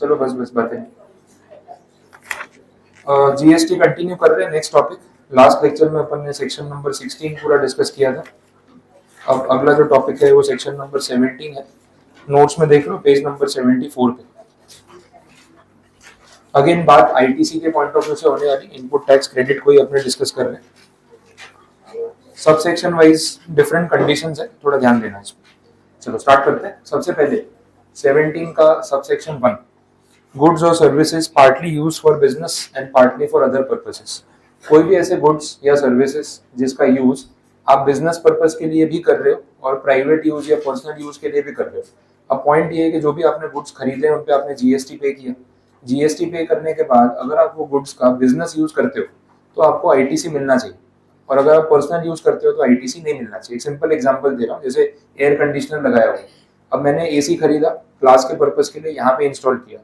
चलो बस बस बातें। जीएसटी कंटिन्यू कर रहे हैं। नेक्स्ट टॉपिक, लास्ट लेक्चर में अपन ने सेक्शन नंबर 16 पूरा डिस्कस किया था। अब अगला जो टॉपिक है वो सेक्शन नंबर 17 है। नोट्स में देख लो पेज नंबर 74 पे। अगेन बात आईटीसी के पॉइंट ऑफ व्यू से होने वाली, इनपुट टैक्स क्रेडिट को ही अपने डिस्कस कर रहे हैं। Sub section wise different conditions है, थोड़ा ध्यान देना इसमें। चलो स्टार्ट करते हैं। सबसे पहले 17 का सबसेक्शन 1, गुड्स और services partly use for business and partly for other purposes. कोई भी ऐसे गुड्स या सर्विसेज जिसका यूज आप बिजनेस पर्पस के लिए भी कर रहे हो और प्राइवेट यूज या पर्सनल यूज के लिए भी कर रहे हो। अब पॉइंट ये है कि जो भी आपने गुड्स खरीदे उन पे आपने जीएसटी पे किया। जीएसटी पे करने के बाद अगर आप वो गुड्स का बिजनेस यूज करते हो तो आपको आईटीसी मिलना चाहिए, और अगर आप पर्सनल यूज करते हो तो आईटीसी नहीं मिलना चाहिए। एक सिंपल एग्जांपल दे रहा हूँ, जैसे एयर कंडीशनर लगाया हुआ, अब मैंने एसी खरीदा क्लास के पर्पस के लिए, यहाँ पे इंस्टॉल किया,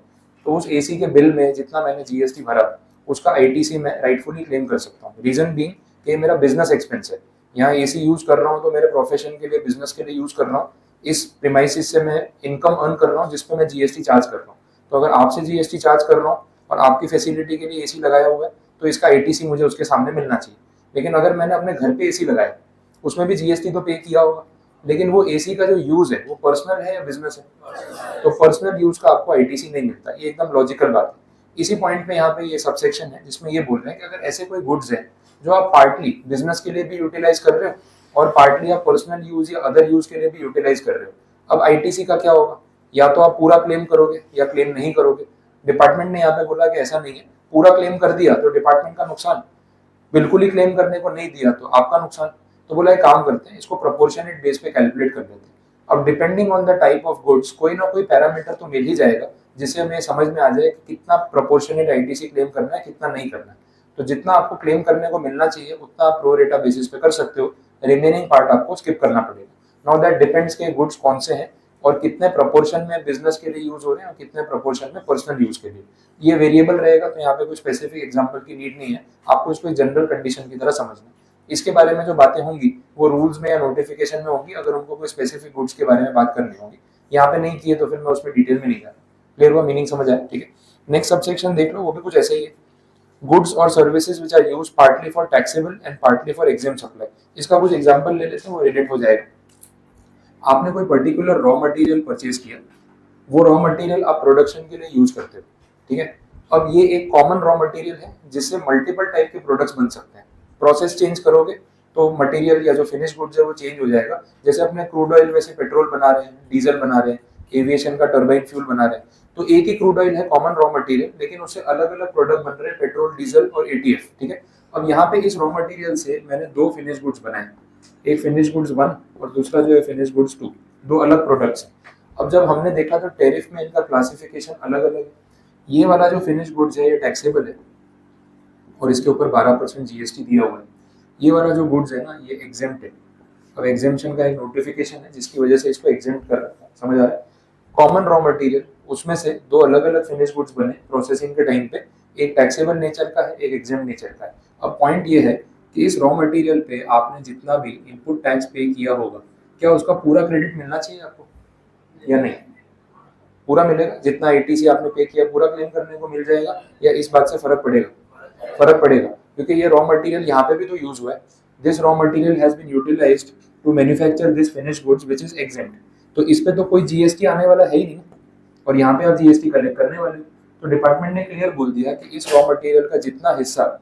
तो उस एसी के बिल में जितना मैंने जीएसटी भरा उसका आईटीसी मैं राइटफुली क्लेम कर सकता हूँ। रीजन बीइंग कि मेरा बिजनेस एक्सपेंस है, यहाँ एसी यूज कर रहा हूँ तो मेरे प्रोफेशन के लिए, बिजनेस के लिए यूज कर रहा हूँ। इस प्रीमाइसिस से मैं इनकम अर्न कर रहा हूँ जिसपे मैं जीएसटी चार्ज कर रहा हूँ। तो अगर आपसे जीएसटी चार्ज कर रहा हूँ और आपकी फैसिलिटी के लिए एसी लगाया हुआ है तो इसका आईटीसी मुझे उसके सामने मिलना चाहिए। लेकिन अगर मैंने अपने घर पे एसी लगाया, उसमें भी जीएसटी तो पे किया होगा, लेकिन वो एसी का जो यूज है वो पर्सनल है या बिजनेस है, तो पर्सनल यूज का आपको आईटीसी नहीं मिलता। ये एकदम लॉजिकल बात है। इसी पॉइंट पे यहाँ पे ये सबसेक्शन है जिसमें ये बोल रहे हैं कि अगर ऐसे कोई गुड्स है जो आप पार्टली बिजनेस के लिए भी यूटिलाइज कर रहे हो और पार्टली आप पर्सनल यूज या अदर यूज के लिए भी यूटिलाइज कर रहे हो, अब आईटीसी का क्या होगा? या तो आप पूरा क्लेम करोगे या क्लेम नहीं करोगे। डिपार्टमेंट ने यहाँ पे बोला कि ऐसा नहीं है, पूरा क्लेम कर दिया तो डिपार्टमेंट का नुकसान, बिल्कुल ही क्लेम करने को नहीं दिया तो आपका नुकसान। तो बोला एक काम करते हैं, इसको प्रोपोर्शनेट बेस पे कैलकुलेट कर लेते हैं। अब depending on the type of goods कोई ना कोई पैरामीटर तो मिल ही जाएगा जिससे हमें समझ में आ जाए कि कितना प्रोपोर्शनेट आईटीसी क्लेम करना है, कितना नहीं करना है। तो जितना आपको क्लेम करने को मिलना चाहिए उतना आप प्रो रेटा बेसिस पे कर सकते हो, रिमेनिंग पार्ट आपको स्किप करना पड़ेगा। नाउ दैट डिपेंड्स के गुड्स कौन से हैं और कितने प्रोपोर्शन में बिजनेस के लिए यूज हो रहे हैं और कितने प्रोपोर्शन में पर्सनल यूज के लिए। ये वेरिएबल रहेगा, तो यहाँ पे कोई स्पेसिफिक एग्जांपल की नीड नहीं है, आपको इसको जनरल कंडीशन की तरह समझना। इसके बारे में जो बातें होंगी वो रूल्स में या नोटिफिकेशन में होंगी, अगर उनको कोई स्पेसिफिक गुड्स के बारे में बात करनी होगी। यहाँ पे नहीं किए तो फिर मैं उसमें डिटेल में नहीं जा रहा। क्लियर हुआ? मीनिंग समझ आया? ठीक है। नेक्स्ट सबसेक्शन देख लो, वो भी कुछ ऐसे ही है। गुड्स और services which are used partly for taxable and partly for exempt supply. इसका कुछ एग्जांपल ले लेते हैं, वो रिलेट हो जाएगा। आपने कोई पर्टिकुलर रॉ मटेरियल परचेज किया, वो रॉ मटेरियल आप प्रोडक्शन के लिए यूज करते हो, ठीक है। अब ये एक कॉमन रॉ मटेरियल है जिससे मल्टीपल टाइप के प्रोडक्ट्स बन सकते हैं। प्रोसेस चेंज करोगे तो मटेरियल या जो फिनिश गुड्स है वो चेंज हो जाएगा। जैसे अपने क्रूड ऑयल में से पेट्रोल बना रहे हैं, डीजल बना रहे हैं, एविएशन का टर्बाइन फ्यूल बना रहे हैं, तो एक ही क्रूड ऑयल है कॉमन रॉ मटेरियल, लेकिन उससे अलग अलग प्रोडक्ट बन रहे हैं, पेट्रोल, डीजल और एटीएफ, ठीक है। अब यहाँ पे इस रॉ मटेरियल से मैंने दो फिनिश गुड्स बनाए, एक फिनिश गुड्स 1 और दूसरा जो है फिनिश गुड्स 2, दो अलग प्रोडक्ट्स हैं। अब जब हमने देखा तो टैरिफ में इनका क्लासिफिकेशन अलग अलग है। ये वाला जो फिनिश गुड्स है ये टैक्सेबल है और इसके ऊपर 12% जीएसटी दिया हुआ है। ये वाला जो गुड्स है ना ये एग्जेम्प्ट है। अब एग्जेम्पशन का एक नोटिफिकेशन है जिसकी वजह से इसको एग्जेम्प्ट कर रखा है, समझ आ रहा है। कॉमन रॉ मटेरियल, उसमें से दो अलग अलग फिनिश गुड्स बने प्रोसेसिंग के टाइम पे, एक टैक्सेबल नेचर का है, एक एग्जेम्प्ट नेचर का है। अब पॉइंट ये है कि इस रॉ मटेरियल पे आपने जितना भी इनपुट टैक्स पे किया होगा, क्या उसका पूरा क्रेडिट मिलना चाहिए आपको या नहीं? पूरा मिलेगा? जितना एटीसी आपने पे किया पूरा क्लेम करने को मिल जाएगा या इस बात से फर्क पड़ेगा? फर्क पड़ेगा, क्योंकि ये रॉ मटेरियल यहाँ पे भी तो यूज हुआ है। This raw material has been utilized to manufacture this finish goods which is exempt. तो इस पे तो कोई जीएसटी आने वाला है ही नहीं, और यहाँ पे आप जीएसटी कलेक्ट करने वाले। तो डिपार्टमेंट ने क्लियर बोल दिया कि इस रॉ मटेरियल का जितना हिस्सा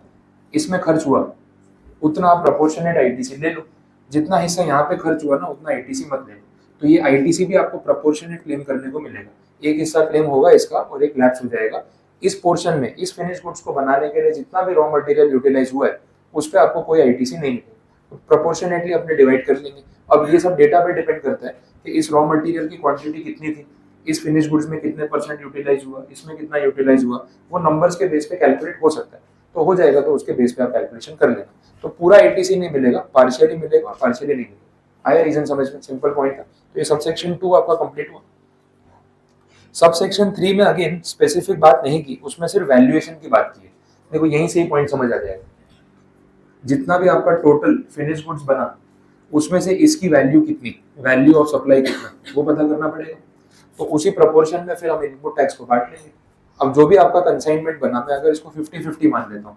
इसमें खर्च हुआ उतना आप प्रोपोर्शनेट आईटीसी ले लो, जितना हिस्सा यहाँ पे खर्च हुआ ना उतना आईटीसी मत ले लो। तो ये आईटीसी भी आपको प्रोपोर्शनेट क्लेम करने को मिलेगा। एक हिस्सा क्लेम होगा इसका और एक लैप्स हो जाएगा। इस पोर्शन में इस फिनिश गुड्स को बनाने के लिए जितना भी रॉ मटेरियल यूटिलाइज हुआ है उस पर आपको कोई आईटीसी नहीं मिलेगा, प्रोपोर्शनेटली अपने डिवाइड कर लेंगे। अब ये सब डेटा पे डिपेंड करता है कि इस रॉ मटेरियल की क्वांटिटी कितनी थी, इस फिनिश गुड्स में कितने % यूटिलाइज हुआ, इसमें कितना यूटिलाइज हुआ, वो नंबर्स के बेस पे कैलकुलेट हो सकता है। तो हो जाएगा, तो उसके बेस पे आप कैलकुलेशन कर लेना। तो पूरा एटीसी नहीं मिलेगा, पार्शियली मिलेगा और पार्शियली नहीं मिलेगा। आया रीजन समझ में? सिंपल पॉइंट था। तो ये सबसेक्शन 2 आपका कंप्लीट हुआ। सबसेक्शन 3 में अगेन स्पेसिफिक बात नहीं की, उसमें सिर्फ वैल्यूएशन की बात की है। देखो यहीं से ही पॉइंट समझ आ जाएगा। जितना भी आपका टोटल फिनिश गुड्स बना उसमें से इसकी वैल्यू कितनी, वैल्यू ऑफ सप्लाई कितना, वो पता करना पड़ेगा। तो उसी प्रोपोर्शन में फिर हम इनपुट टैक्स को बांट लेंगे। अब जो भी आपका कंसाइनमेंट बना, मैं अगर इसको 50-50 मान लेता हूँ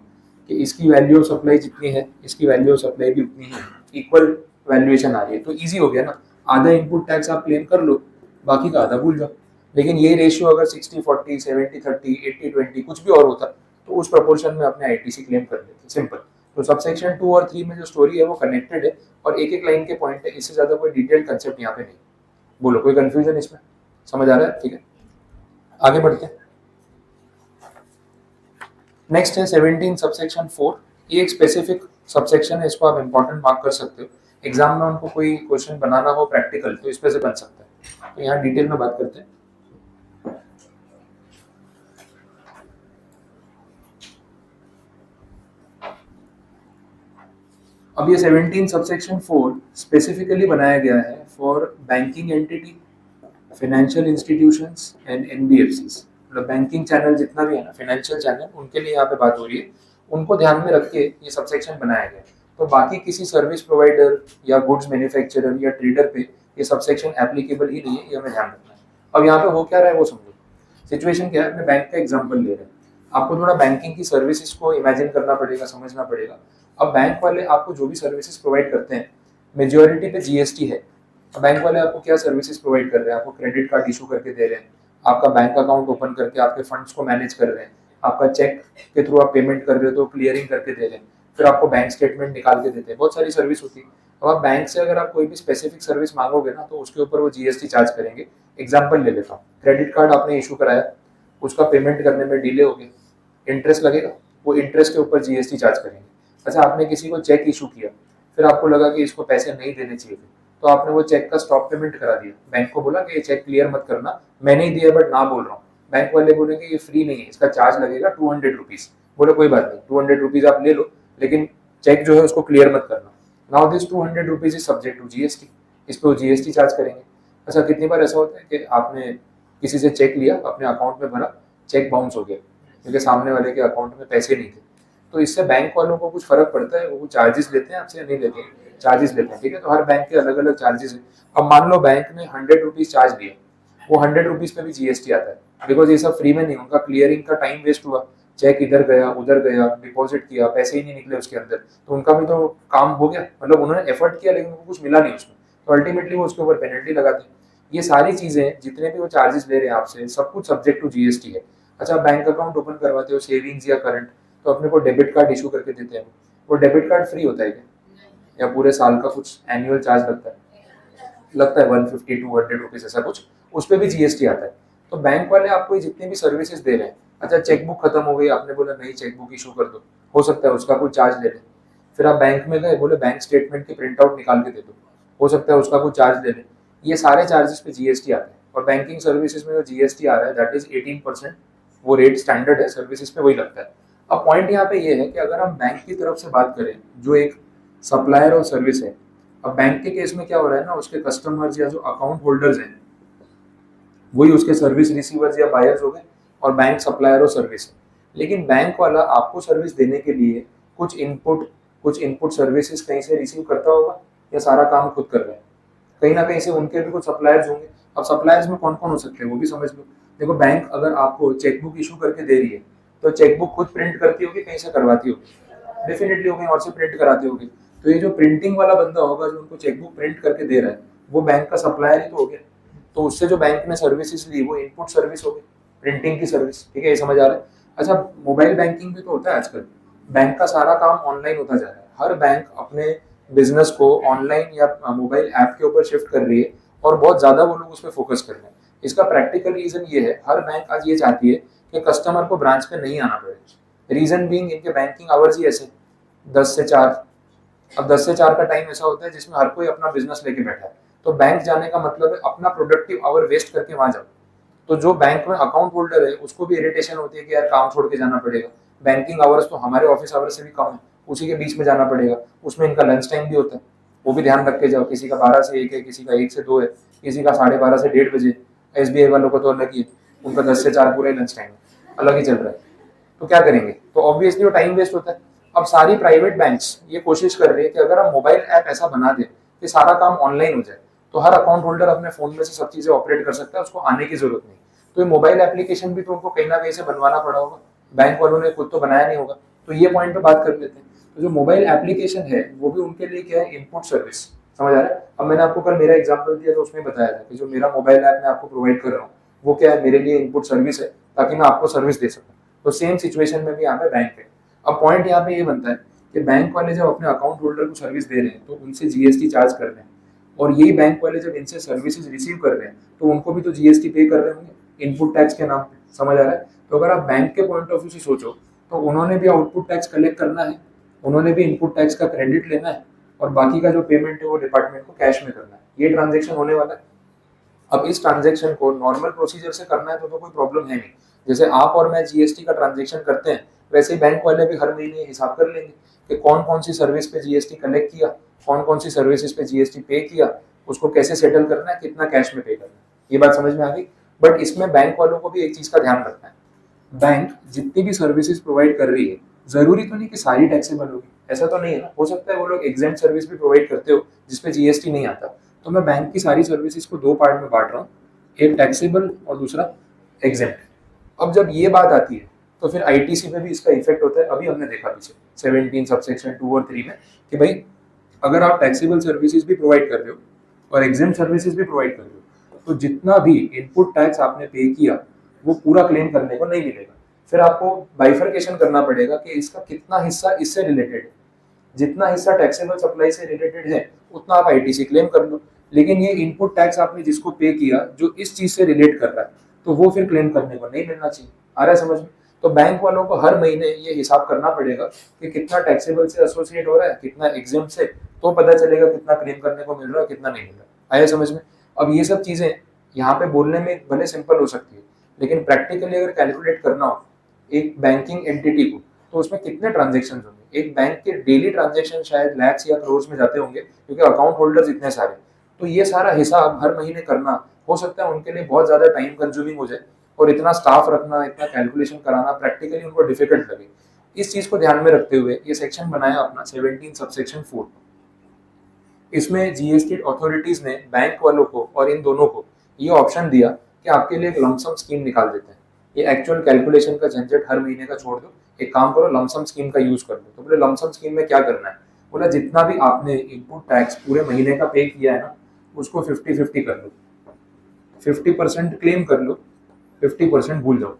कि इसकी वैल्यू ऑफ सप्लाई जितनी है, इसकी वैल्यू ऑफ सप्लाई भी उतनी है, इक्वल वैल्यूएशन आ रही है, तो इजी हो गया ना, आधा इनपुट टैक्स आप क्लेम कर लो, बाकी का आधा भूल जाओ। लेकिन ये रेशियो अगर 60-40, 70-30, 80-20 कुछ भी और होता तो उस प्रपोर्शन में अपने आईटीसी क्लेम कर लेते, सिंपल। तो सबसेक्शन 2 और 3 में जो स्टोरी है वो कनेक्टेड है और एक एक लाइन के पॉइंट है, इससे ज्यादा कोई डिटेल कंसेप्ट यहाँ पे नहीं। बोलो कोई कंफ्यूजन इसमें, समझ आ रहा है? ठीक है, आगे बढ़ते हैं। नेक्स्ट है 17 सबसेक्शन 4। ये एक स्पेसिफिक सबसेक्शन है, इसको आप इंपॉर्टेंट मार्क कर सकते हो, एग्जाम में उनको कोई क्वेश्चन बनाना हो प्रैक्टिकल तो इस पे से बन सकता है। तो यहाँ डिटेल में बात करते हैं। अब ये 17 सबसेक्शन 4 स्पेसिफिकली बनाया गया है for banking entity, financial institutions and NBFCs. मतलब बैंकिंग चैनल जितना भी है ना, फाइनेंशियल चैनल, उनके लिए यहाँ पे बात हो रही है, उनको ध्यान में रख के ये सबसेक्शन बनाया गया है। तो बाकी किसी सर्विस प्रोवाइडर या गुड्स मैन्युफैक्चरर या ट्रेडर पे ये सबसेक्शन एप्लीकेबल ही नहीं है, ये हमें ध्यान रखना है। अब यहाँ पे हो क्या रहा है वो समझो। सिचुएशन क्या है, अपने बैंक का एग्जाम्पल ले रहे हैं, आपको थोड़ा बैंकिंग की सर्विसेज को इमेजिन करना पड़ेगा, समझना पड़ेगा। अब बैंक वाले आपको जो भी सर्विसेज प्रोवाइड करते हैं, मेजोरिटी पे जीएसटी है। बैंक वाले आपको क्या सर्विसेज प्रोवाइड कर रहे हैं, आपको क्रेडिट कार्ड इशू करके दे रहे हैं, आपका बैंक अकाउंट ओपन करके आपके फंड्स को मैनेज कर रहे हैं, आपका चेक के थ्रू आप पेमेंट कर रहे हो तो क्लियरिंग करके दे रहे हैं, फिर आपको बैंक स्टेटमेंट निकाल के देते हैं, बहुत सारी सर्विस होती है। अब आप बैंक से अगर आप कोई भी स्पेसिफिक सर्विस मांगोगे ना तो उसके ऊपर वो जीएसटी चार्ज करेंगे। एग्जाम्पल ले लेता हूँ, क्रेडिट कार्ड आपने इशू कराया, उसका पेमेंट करने में डिले हो गया, इंटरेस्ट लगेगा, वो इंटरेस्ट के ऊपर जीएसटी चार्ज करेंगे। अच्छा, आपने किसी को चेक इशू किया, फिर आपको लगा कि इसको पैसे नहीं देने चाहिए थे, तो आपने वो चेक का स्टॉप पेमेंट करा दिया, बैंक को बोला कि ये चेक क्लियर मत करना, मैंने ही दिया बट ना बोल रहा हूँ। बैंक वाले बोलेंगे ये फ्री नहीं है, इसका चार्ज लगेगा 200 रुपीज। बोले कोई बात नहीं, 200 रुपीज आप ले लो, लेकिन चेक जो है उसको क्लियर मत करना। Now this 200 rupees is subject to GST, इस पर जीएसटी चार्ज करेंगे। अच्छा, कितनी बार ऐसा होता है कि आपने किसी से चेक लिया, अपने अकाउंट में भरा, चेक बाउंस हो गया क्योंकि सामने वाले के अकाउंट में पैसे नहीं थे, तो इससे बैंक वालों को कुछ फर्क पड़ता है, वो चार्जेस लेते हैं आपसे या नहीं लेते? चार्जेस लेते हैं, ठीक है। तो हर बैंक के अलग अलग चार्जेस है। अब मान लो बैंक ने 100 रुपीज चार्ज दिया, वो 100 रुपीज पे भी जीएसटी आता है, बिकॉज ये सब फ्री में नहीं, उनका क्लियरिंग का टाइम वेस्ट हुआ, चेक इधर गया उधर गया, डिपॉजिट किया, पैसे ही नहीं निकले उसके अंदर, तो उनका भी तो काम हो गया, मतलब उन्होंने एफर्ट किया लेकिन उनको कुछ मिला नहीं उसमें, तो अल्टीमेटली वो उसके ऊपर पेनल्टी लगाते हैं। ये सारी चीजें जितने भी वो चार्जेस ले रहे हैं आपसे, सब कुछ सब्जेक्ट टू जीएसटी है। अच्छा, बैंक अकाउंट ओपन करवाते हो, सेविंग्स या करंट, तो अपने को डेबिट कार्ड इशू करके देते हैं, वो डेबिट कार्ड फ्री होता है क्या, या पूरे साल का कुछ एनुअल चार्ज लगता है? लगता है 150-200 रुपीज ऐसा कुछ, उस पर भी जीएसटी आता है। तो बैंक वाले आपको ये जितनी भी सर्विसेज दे रहे हैं, अच्छा चेकबुक खत्म हो गई, आपने बोला नहीं चेकबुक इशू कर दो, हो सकता है उसका कुछ चार्ज ले लें। फिर आप बैंक में गए, बोले बैंक स्टेटमेंट की प्रिंट आउट निकाल के दे दो, हो सकता है उसका कुछ चार्ज ले लें। ये सारे चार्जेस पे जीएसटी आता है, और बैंकिंग सर्विसेज में जो जीएसटी आ रहा है दैट इज 18%, वो रेट स्टैंडर्ड है, सर्विसेज पे वही लगता है। अब पॉइंट यहाँ पे ये है कि अगर हम बैंक की तरफ से बात करें जो एक सप्लायर और सर्विस है, अब बैंक के केस में क्या हो रहा है ना, उसके कस्टमर्स या जो अकाउंट होल्डर्स हैं वही उसके सर्विस रिसीवर्स या बायर्स हो गए, और बैंक सप्लायर और सर्विस है। लेकिन बैंक वाला आपको सर्विस देने के लिए कुछ इनपुट सर्विसेज कहीं से रिसीव करता होगा, या सारा काम खुद कर रहे हैं? कहीं ना कहीं से उनके भी कुछ सप्लायर्स होंगे। अब सप्लायर्स में कौन कौन हो सकते हैं वो भी समझ लो। देखो, बैंक अगर आपको चेकबुक इशू करके दे रही है तो चेकबुक खुद प्रिंट करती होगी, कहीं से करवाती होगी, डेफिनेटली होगी, और से प्रिंट कराती होगी। तो ये जो प्रिंटिंग वाला बंदा होगा जो उनको चेकबुक प्रिंट करके दे रहा है, वो बैंक का सप्लायर ही तो हो गया। तो उससे जो बैंक ने सर्विसेज ली वो इनपुट सर्विस हो गई, प्रिंटिंग की सर्विस, ठीक है, ये समझ आ रहा है? अच्छा, मोबाइल बैंकिंग भी तो होता है आजकल, बैंक का सारा काम ऑनलाइन होता जा रहा है, हर बैंक अपने बिजनेस को ऑनलाइन या मोबाइल ऐप के ऊपर शिफ्ट कर रही है, और बहुत ज्यादा वो लोग उस पर फोकस कर रहे हैं। इसका प्रैक्टिकल रीजन ये है, हर बैंक आज ये चाहती है कि कस्टमर को ब्रांच पे नहीं आना पड़े। रीजन बीइंग इनके बैंकिंग आवर्स ही ऐसे 10 से 4। अब 10 से 4 का टाइम ऐसा होता है जिसमें हर कोई अपना बिजनेस लेके बैठा है, तो बैंक जाने का मतलब है अपना प्रोडक्टिव आवर वेस्ट करके वहां जाओ। तो जो बैंक में अकाउंट होल्डर है उसको भी इरिटेशन होती है कि यार काम छोड़ के जाना पड़ेगा, बैंकिंग आवर्स तो हमारे ऑफिस आवर्स से भी कम है, उसी के बीच में जाना पड़ेगा, उसमें इनका लंच टाइम भी होता है, वो भी ध्यान रख के जाओ, किसी का 12 से 1 है, किसी का 1 से 2 है, किसी का 12:30 से 1:30 बजे। एसबीआई वालों को तो अलग ही है, उनका 10 से 4 पूरा ही लंच टाइम अलग ही चल रहा है। तो क्या करेंगे? तो ऑब्वियसली वो टाइम वेस्ट होता है। अब सारी प्राइवेट बैंक्स ये कोशिश कर रही है कि अगर हम मोबाइल ऐप ऐसा बना दें कि सारा काम ऑनलाइन हो जाए, तो हर अकाउंट होल्डर अपने फोन में से सब चीजें ऑपरेट कर सकता है, उसको आने की जरूरत नहीं। तो ये मोबाइल एप्लीकेशन भी तो उनको कहीं ना कहीं से बनवाना पड़ा होगा, बैंक वालों ने खुद तो बनाया नहीं होगा। तो ये पॉइंट पे बात कर लेते हैं। तो जो मोबाइल एप्लीकेशन है वो भी उनके लिए क्या है, इनपुट सर्विस। समझ आ रहा है? अब मैंने आपको कल मेरा एग्जांपल दिया तो उसमें बताया था कि जो मेरा मोबाइल ऐप मैं आपको प्रोवाइड कर रहा हूँ वो क्या है, मेरे लिए इनपुट सर्विस है ताकि मैं आपको सर्विस दे सकूँ। तो सेम सिचुएशन में भी यहाँ पे बैंक है। अब पॉइंट यहाँ पे ये बनता है कि बैंक वाले जब अपने अकाउंट होल्डर को सर्विस दे रहे हैं तो उनसे जीएसटी चार्ज कर रहे हैं, और यही बैंक वाले जब इनसे सर्विसेज रिसीव कर रहे हैं तो उनको भी तो जीएसटी पे कर रहे होंगे इनपुट टैक्स के नाम पे। समझ आ रहा है? तो अगर आप बैंक के पॉइंट ऑफ व्यू से सोचो तो उन्होंने भी आउटपुट टैक्स कलेक्ट करना है, उन्होंने भी इनपुट टैक्स का क्रेडिट लेना है, और बाकी का जो पेमेंट है वो डिपार्टमेंट को कैश में करना है। ये ट्रांजेक्शन होने वाला है। अब इस ट्रांजेक्शन को नॉर्मल प्रोसीजर से करना है तो कोई प्रॉब्लम है नहीं। जैसे आप और मैं जीएसटी का ट्रांजेक्शन करते हैं वैसे ही बैंक वाले भी हर महीने हिसाब कर लेंगे कि कौन कौन सी सर्विस पे जीएसटी कलेक्ट किया, कौन कौन सी सर्विसेज पे जीएसटी पे किया, उसको कैसे सेटल करना है, कितना कैश में पे करना है। ये बात समझ में आ गई? बट इसमें बैंक वालों को भी एक चीज का ध्यान रखना है, बैंक जितनी भी सर्विसेज प्रोवाइड कर रही है जरूरी तो नहीं कि सारी टैक्सेबल होगी, ऐसा तो नहीं है ना। हो सकता है वो लोग एग्जेम्प्ट सर्विस भी प्रोवाइड करते हो जिसपे जीएसटी नहीं आता। तो मैं बैंक की सारी सर्विसेज को दो पार्ट में बांट रहा हूँ, एक टैक्सेबल और दूसरा एग्जेम्प्ट। अब जब ये बात आती है तो फिर आईटीसी पे भी इसका इफेक्ट होता है। अभी हमने देखा पीछे 17 सबसेक्शन 2 और 3 में कि भाई अगर आप टैक्सेबल सर्विसेज भी प्रोवाइड कर रहे हो और एग्जेम्प्ट सर्विसेज भी प्रोवाइड कर रहे हो तो जितना भी इनपुट टैक्स आपने पे किया वो पूरा क्लेम करने को नहीं मिलेगा। फिर आपको बाइफरकेशन करना पड़ेगा कि इसका कितना हिस्सा इससे रिलेटेड है। जितना हिस्सा टैक्सेबल सप्लाई से रिलेटेड है उतना आप आईटीसी क्लेम कर लो, लेकिन ये इनपुट टैक्स आपने जिसको पे किया जो इस चीज से रिलेट कर रहा है तो वो फिर क्लेम करने को नहीं मिलना चाहिए। आ रहा है समझ में? तो बैंक वालों को हर महीने ये हिसाब करना पड़ेगा कि कितना टैक्सेबल से एसोसिएट हो रहा है, कितना एग्जेम्प्ट से, तो पता चलेगा कितना क्लेम करने को मिल रहा है, कितना नहीं मिल रहा। आया समझ में? अब ये सब चीजें यहाँ पे बोलने में भले सिंपल हो सकती है लेकिन प्रैक्टिकली अगर कैलकुलेट करना हो एक बैंकिंग एंटिटी को तो उसमें कितने ट्रांजेक्शन होंगे। एक बैंक के डेली ट्रांजेक्शन शायद लैक्स या करोड़ में जाते होंगे क्योंकि अकाउंट होल्डर्स इतने सारे। तो ये सारा हिसाब हर महीने करना हो सकता है उनके लिए बहुत ज्यादा टाइम कंज्यूमिंग हो जाए, और इतना स्टाफ रखना, इतना कैलकुलेशन कराना प्रैक्टिकली उनको डिफिकल्ट लगे। इस चीज को ध्यान में रखते हुए ये सेक्शन बनाया अपना 17 सबसेक्शन 4। इसमें जीएसटी अथॉरिटीज ने बैंक वालों को और इन दोनों को ये ऑप्शन दिया कि आपके लिए एक लमसम स्कीम निकाल देते हैं। ये एक्चुअल कैलकुलेशन का झंझट हर महीने का छोड़ दो, एक काम करो लमसम स्कीम का यूज कर लो। तो बोले लमसम स्कीम में क्या करना है? बोला जितना भी आपने इनपुट टैक्स पूरे महीने का पे किया है ना उसको 50-50 कर लो, 50% क्लेम कर लो, 50% भूल जाओ।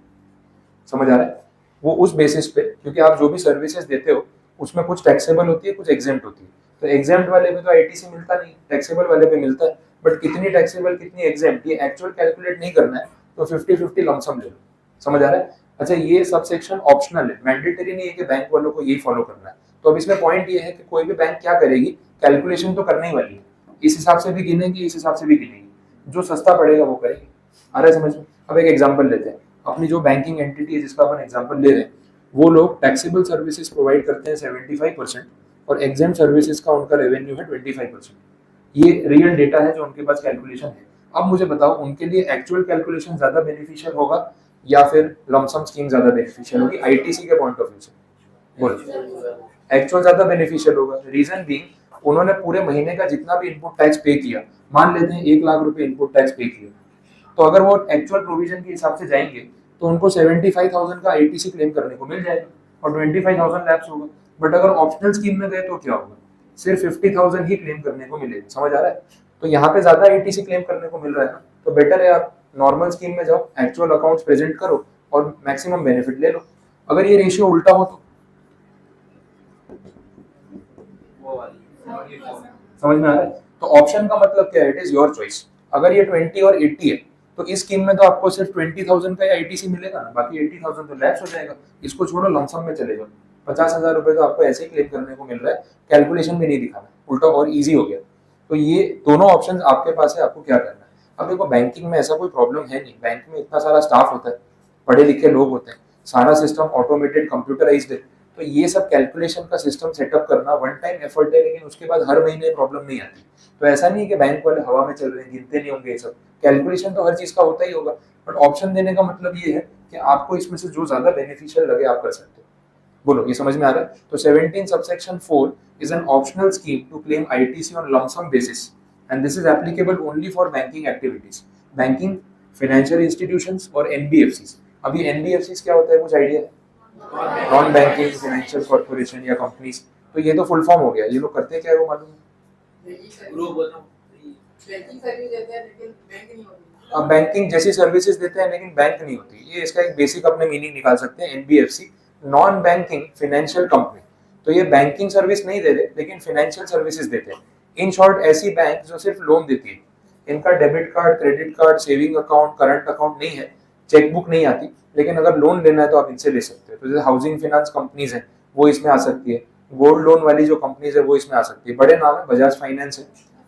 समझ आ रहा है? वो उस बेसिस पे क्योंकि आप जो भी सर्विसेज देते हो उसमें कुछ टैक्सेबल होती है, कुछ एग्जेम्प्ट होती है। तो एग्जेम्प्ट वाले में तो आईटीसी मिलता नहीं, टैक्सेबल वाले पे मिलता है। बट कितनी टैक्सेबल कितनी एग्जेम्प्ट ये एक्चुअल कैलकुलेट नहीं करना है तो 50-50 लमसम ले लो। समझ आ रहा है? अच्छा, ये सब सेक्शन ऑप्शनल है, मैंडेटरी नहीं है कि बैंक वालों को यही फॉलो करना है। तो अब इसमें पॉइंट ये है कि कोई भी बैंक क्या करेगी, कैलकुलेशन तो करने ही वाली है, इस हिसाब से भी गिनेगी, इस हिसाब से भी गिनेगी, जो सस्ता पड़ेगा वो करेगी। आ रहा है समझ में? अब एक एग्जाम्पल लेते हैं, अपनी जो बैंकिंग एंटिटी है जिसका अपन एग्जाम्पल ले रहे हैं वो लोग टैक्सेबल सर्विसेज प्रोवाइड करते हैं 75% और एग्जाम सर्विसेज का उनका रेवेन्यू है 25%। ये रियल डेटा है जो उनके पास कैलकुलेशन है। अब मुझे बताओ उनके लिए एक्चुअल कैलकुलेशन ज्यादा बेनिफिशियल होगा या फिर लमसम स्कीम ज्यादा बेनिफिशियल होगी आईटीसी के पॉइंट ऑफ व्यू से? बोलो। एक्चुअल ज्यादा बेनिफिशियल होगा। रीजन बीइंग उन्होंने पूरे महीने का जितना भी इनपुट टैक्स पे किया, मान लेते हैं 1 लाख रुपए इनपुट टैक्स पे किया, तो अगर वो एक्चुअल प्रोविजन के हिसाब से जाएंगे तो उनको 75,000 का आईटीसी क्लेम करने को मिल जाएगा और 25,000 लैप्स होगा। बट अगर ऑप्शनल स्कीम में गए तो क्या होगा? सिर्फ 50,000 ही क्लेम करने को मिलेगा। समझ आ रहा है? तो यहाँ पे ज्यादा आईटीसी क्लेम करने को मिल रहा है ना, तो बेटर है आप नॉर्मल स्कीम में जाओ, एक्चुअल अकाउंट्स प्रेजेंट करो और मैक्सिमम बेनिफिट ले लो। अगर ये रेशियो उल्टा हो तो समझ में आ रहा है? तो ऑप्शन का मतलब क्या है? It is your choice. अगर ये 20 और 80 है तो इस स्कीम में तो आपको सिर्फ 20,000 का आईटीसी मिलेगा ना, बाकी 80,000 तो लैप्स हो जाएगा। इसको छोड़ो, लमसम में चले जाओ, 50,000 रुपए तो आपको ऐसे ही क्लेम करने को मिल रहा है, कैलकुलेशन भी नहीं दिखाना, उल्टा और इजी हो गया। तो ये दोनों ऑप्शन आपके पास है, आपको क्या करना है। अब देखो बैंकिंग में ऐसा कोई प्रॉब्लम है नहीं, बैंक में इतना सारा स्टाफ होता है, पढ़े लिखे लोग होते हैं, सारा सिस्टम ऑटोमेटेड कंप्यूटराइज्ड है। तो ये सब कैलकुलेशन का सिस्टम सेटअप करना वन टाइम एफर्ट है, लेकिन उसके बाद हर महीने प्रॉब्लम नहीं आती। तो ऐसा नहीं है कि बैंक वाले हवा में चल रहे हैं, गिनते नहीं होंगे ये सब, कैलकुलेशन तो हर चीज का होता ही होगा। बट ऑप्शन देने का मतलब ये है कि आपको इसमें से जो ज्यादा बेनिफिशियल लगे आप कर सकते हो। बोलो, ये समझ में आ रहा है? तो 17 subsection 4 is an optional scheme to claim ITC on lump sum basis and this is applicable only for banking activities. Banking financial institutions और एनबीएफसीज। अभी एनबीएफसीज क्या होता है, कुछ आइडिया है? नॉन बैंकिंग फाइनेंशियल कॉर्पोरेशन या कंपनीज। तो ये तो फुल फॉर्म हो गया, ये लोग करते क्या है वो मालूम है? अब बैंकिंग जैसी सर्विसेज देते हैं लेकिन बैंक नहीं होती, ये इसका एक बेसिक अपने मीनिंग निकाल सकते हैं। NBFC non banking financial company, तो ये बैंकिंग सर्विस नहीं दे रहे लेकिन फाइनेंशियल सर्विसेज देते हैं। इन शॉर्ट ऐसी बैंक जो सिर्फ लोन देती है, इनका debit card, credit card, saving account, current account नहीं है, चेकबुक नहीं आती, लेकिन अगर लोन लेना है तो आप इनसे ले सकते हो। तो जैसे हाउसिंग फाइनेंस कंपनीज है वो इसमें आ सकती है, गोल्ड लोन वाली जो कंपनीज है वो इसमें आ सकती है। बड़े नाम है, बजाज फाइनेंस है,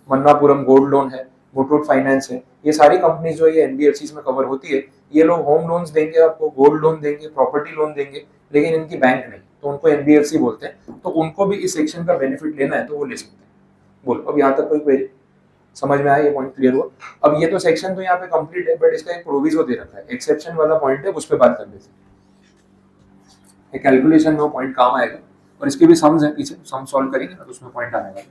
मन्नापुरम गोल्ड लोन है, मुथूट फाइनेंस है, ये सारी कंपनीज जो ये एनबीएफसी में कवर होती है। ये लोग होम लोन्स देंगे आपको, गोल्ड लोन देंगे, प्रॉपर्टी लोन देंगे, लेकिन इनकी बैंक नहीं, तो उनको एनबीएफसी बोलते हैं। तो उनको भी इस सेक्शन का बेनिफिट लेना है तो वो ले सकते हैं। बोलो अब यहाँ तक कोई क्वेरी समझ में आया? ये पॉइंट क्लियर हुआ? अब ये तो सेक्शन तो यहाँ पे कंप्लीट है, बट इसका एक प्रोविजो दे रखा है, एक्सेप्शन वाला पॉइंट है, उस पर बात कर लेते हैं। कैलकुलेशन में वो पॉइंट काम आएगा, और इसके भी सम्स हैं पीछे, सम सॉल्व करेंगे ना तो उसमें पॉइंट आएगा।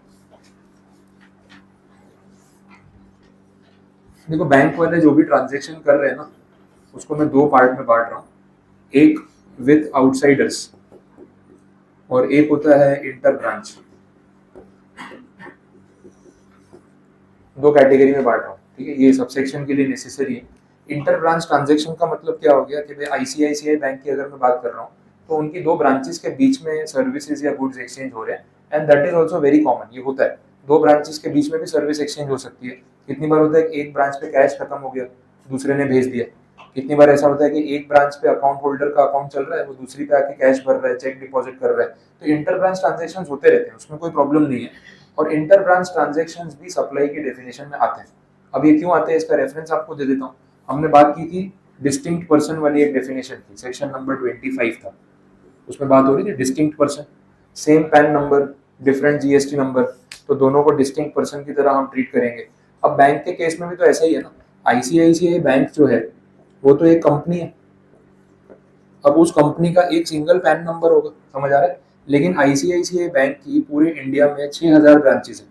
देखो बैंक वाले जो भी ट्रांजेक्शन कर रहे हैं ना, उसको मैं दो पार्ट में बांट रहा हूँ, एक विद आउटसाइडर्स और एक होता है इंटर ब्रांच। दो कैटेगरी में बांट रहा हूँ, ठीक है? ये सबसेक्शन के लिए नेसेसरी है। इंटर ब्रांच ट्रांजेक्शन का मतलब क्या हो गया कि भाई आईसीआईसीआई बैंक की अगर मैं बात कर रहा हूँ तो उनकी दो ब्रांचेस के बीच में सर्विसेज या गुड्स एक्सचेंज हो रहे हैं, and that is also very common. ये होता है, दो ब्रांचेस के बीच में भी सर्विस एक्सचेंज हो सकती है। कितनी बार होता है कि एक ब्रांच पे कैश खत्म हो गया, दूसरे ने भेज दिया। कितनी बार ऐसा होता है कि एक ब्रांच पे अकाउंट होल्डर का अकाउंट चल रहा है, वो दूसरी पे आके कैश भर रहा है, चेक डिपॉजिट कर रहा है। तो इंटर ब्रांच ट्रांजेक्शन होते रहते हैं, उसमें कोई प्रॉब्लम नहीं है। और इंटर ब्रांच ट्रांजेक्शन भी सप्लाई की डेफिनेशन में आते हैं। अब ये क्यों आते हैं, इसका रेफरेंस आपको दे देता हूँ। हमने बात की थी डिस्टिंक्ट पर्सन वाली, एक डेफिनेशन थी, सेक्शन नंबर 25 था, उसमें बात हो रही थी distinct person, same pan number, different GST number, तो दोनों को डिस्टिंक्ट पर्सन की तरह हम ट्रीट करेंगे। अब बैंक के केस में भी तो ऐसा ही है ना। आईसीआईसीआई बैंक जो है वो तो एक कंपनी है, अब उस कंपनी का एक सिंगल पैन नंबर होगा, समझ आ रहा है? लेकिन आईसीआईसीआई बैंक की पूरे इंडिया में 6000 ब्रांचेस है,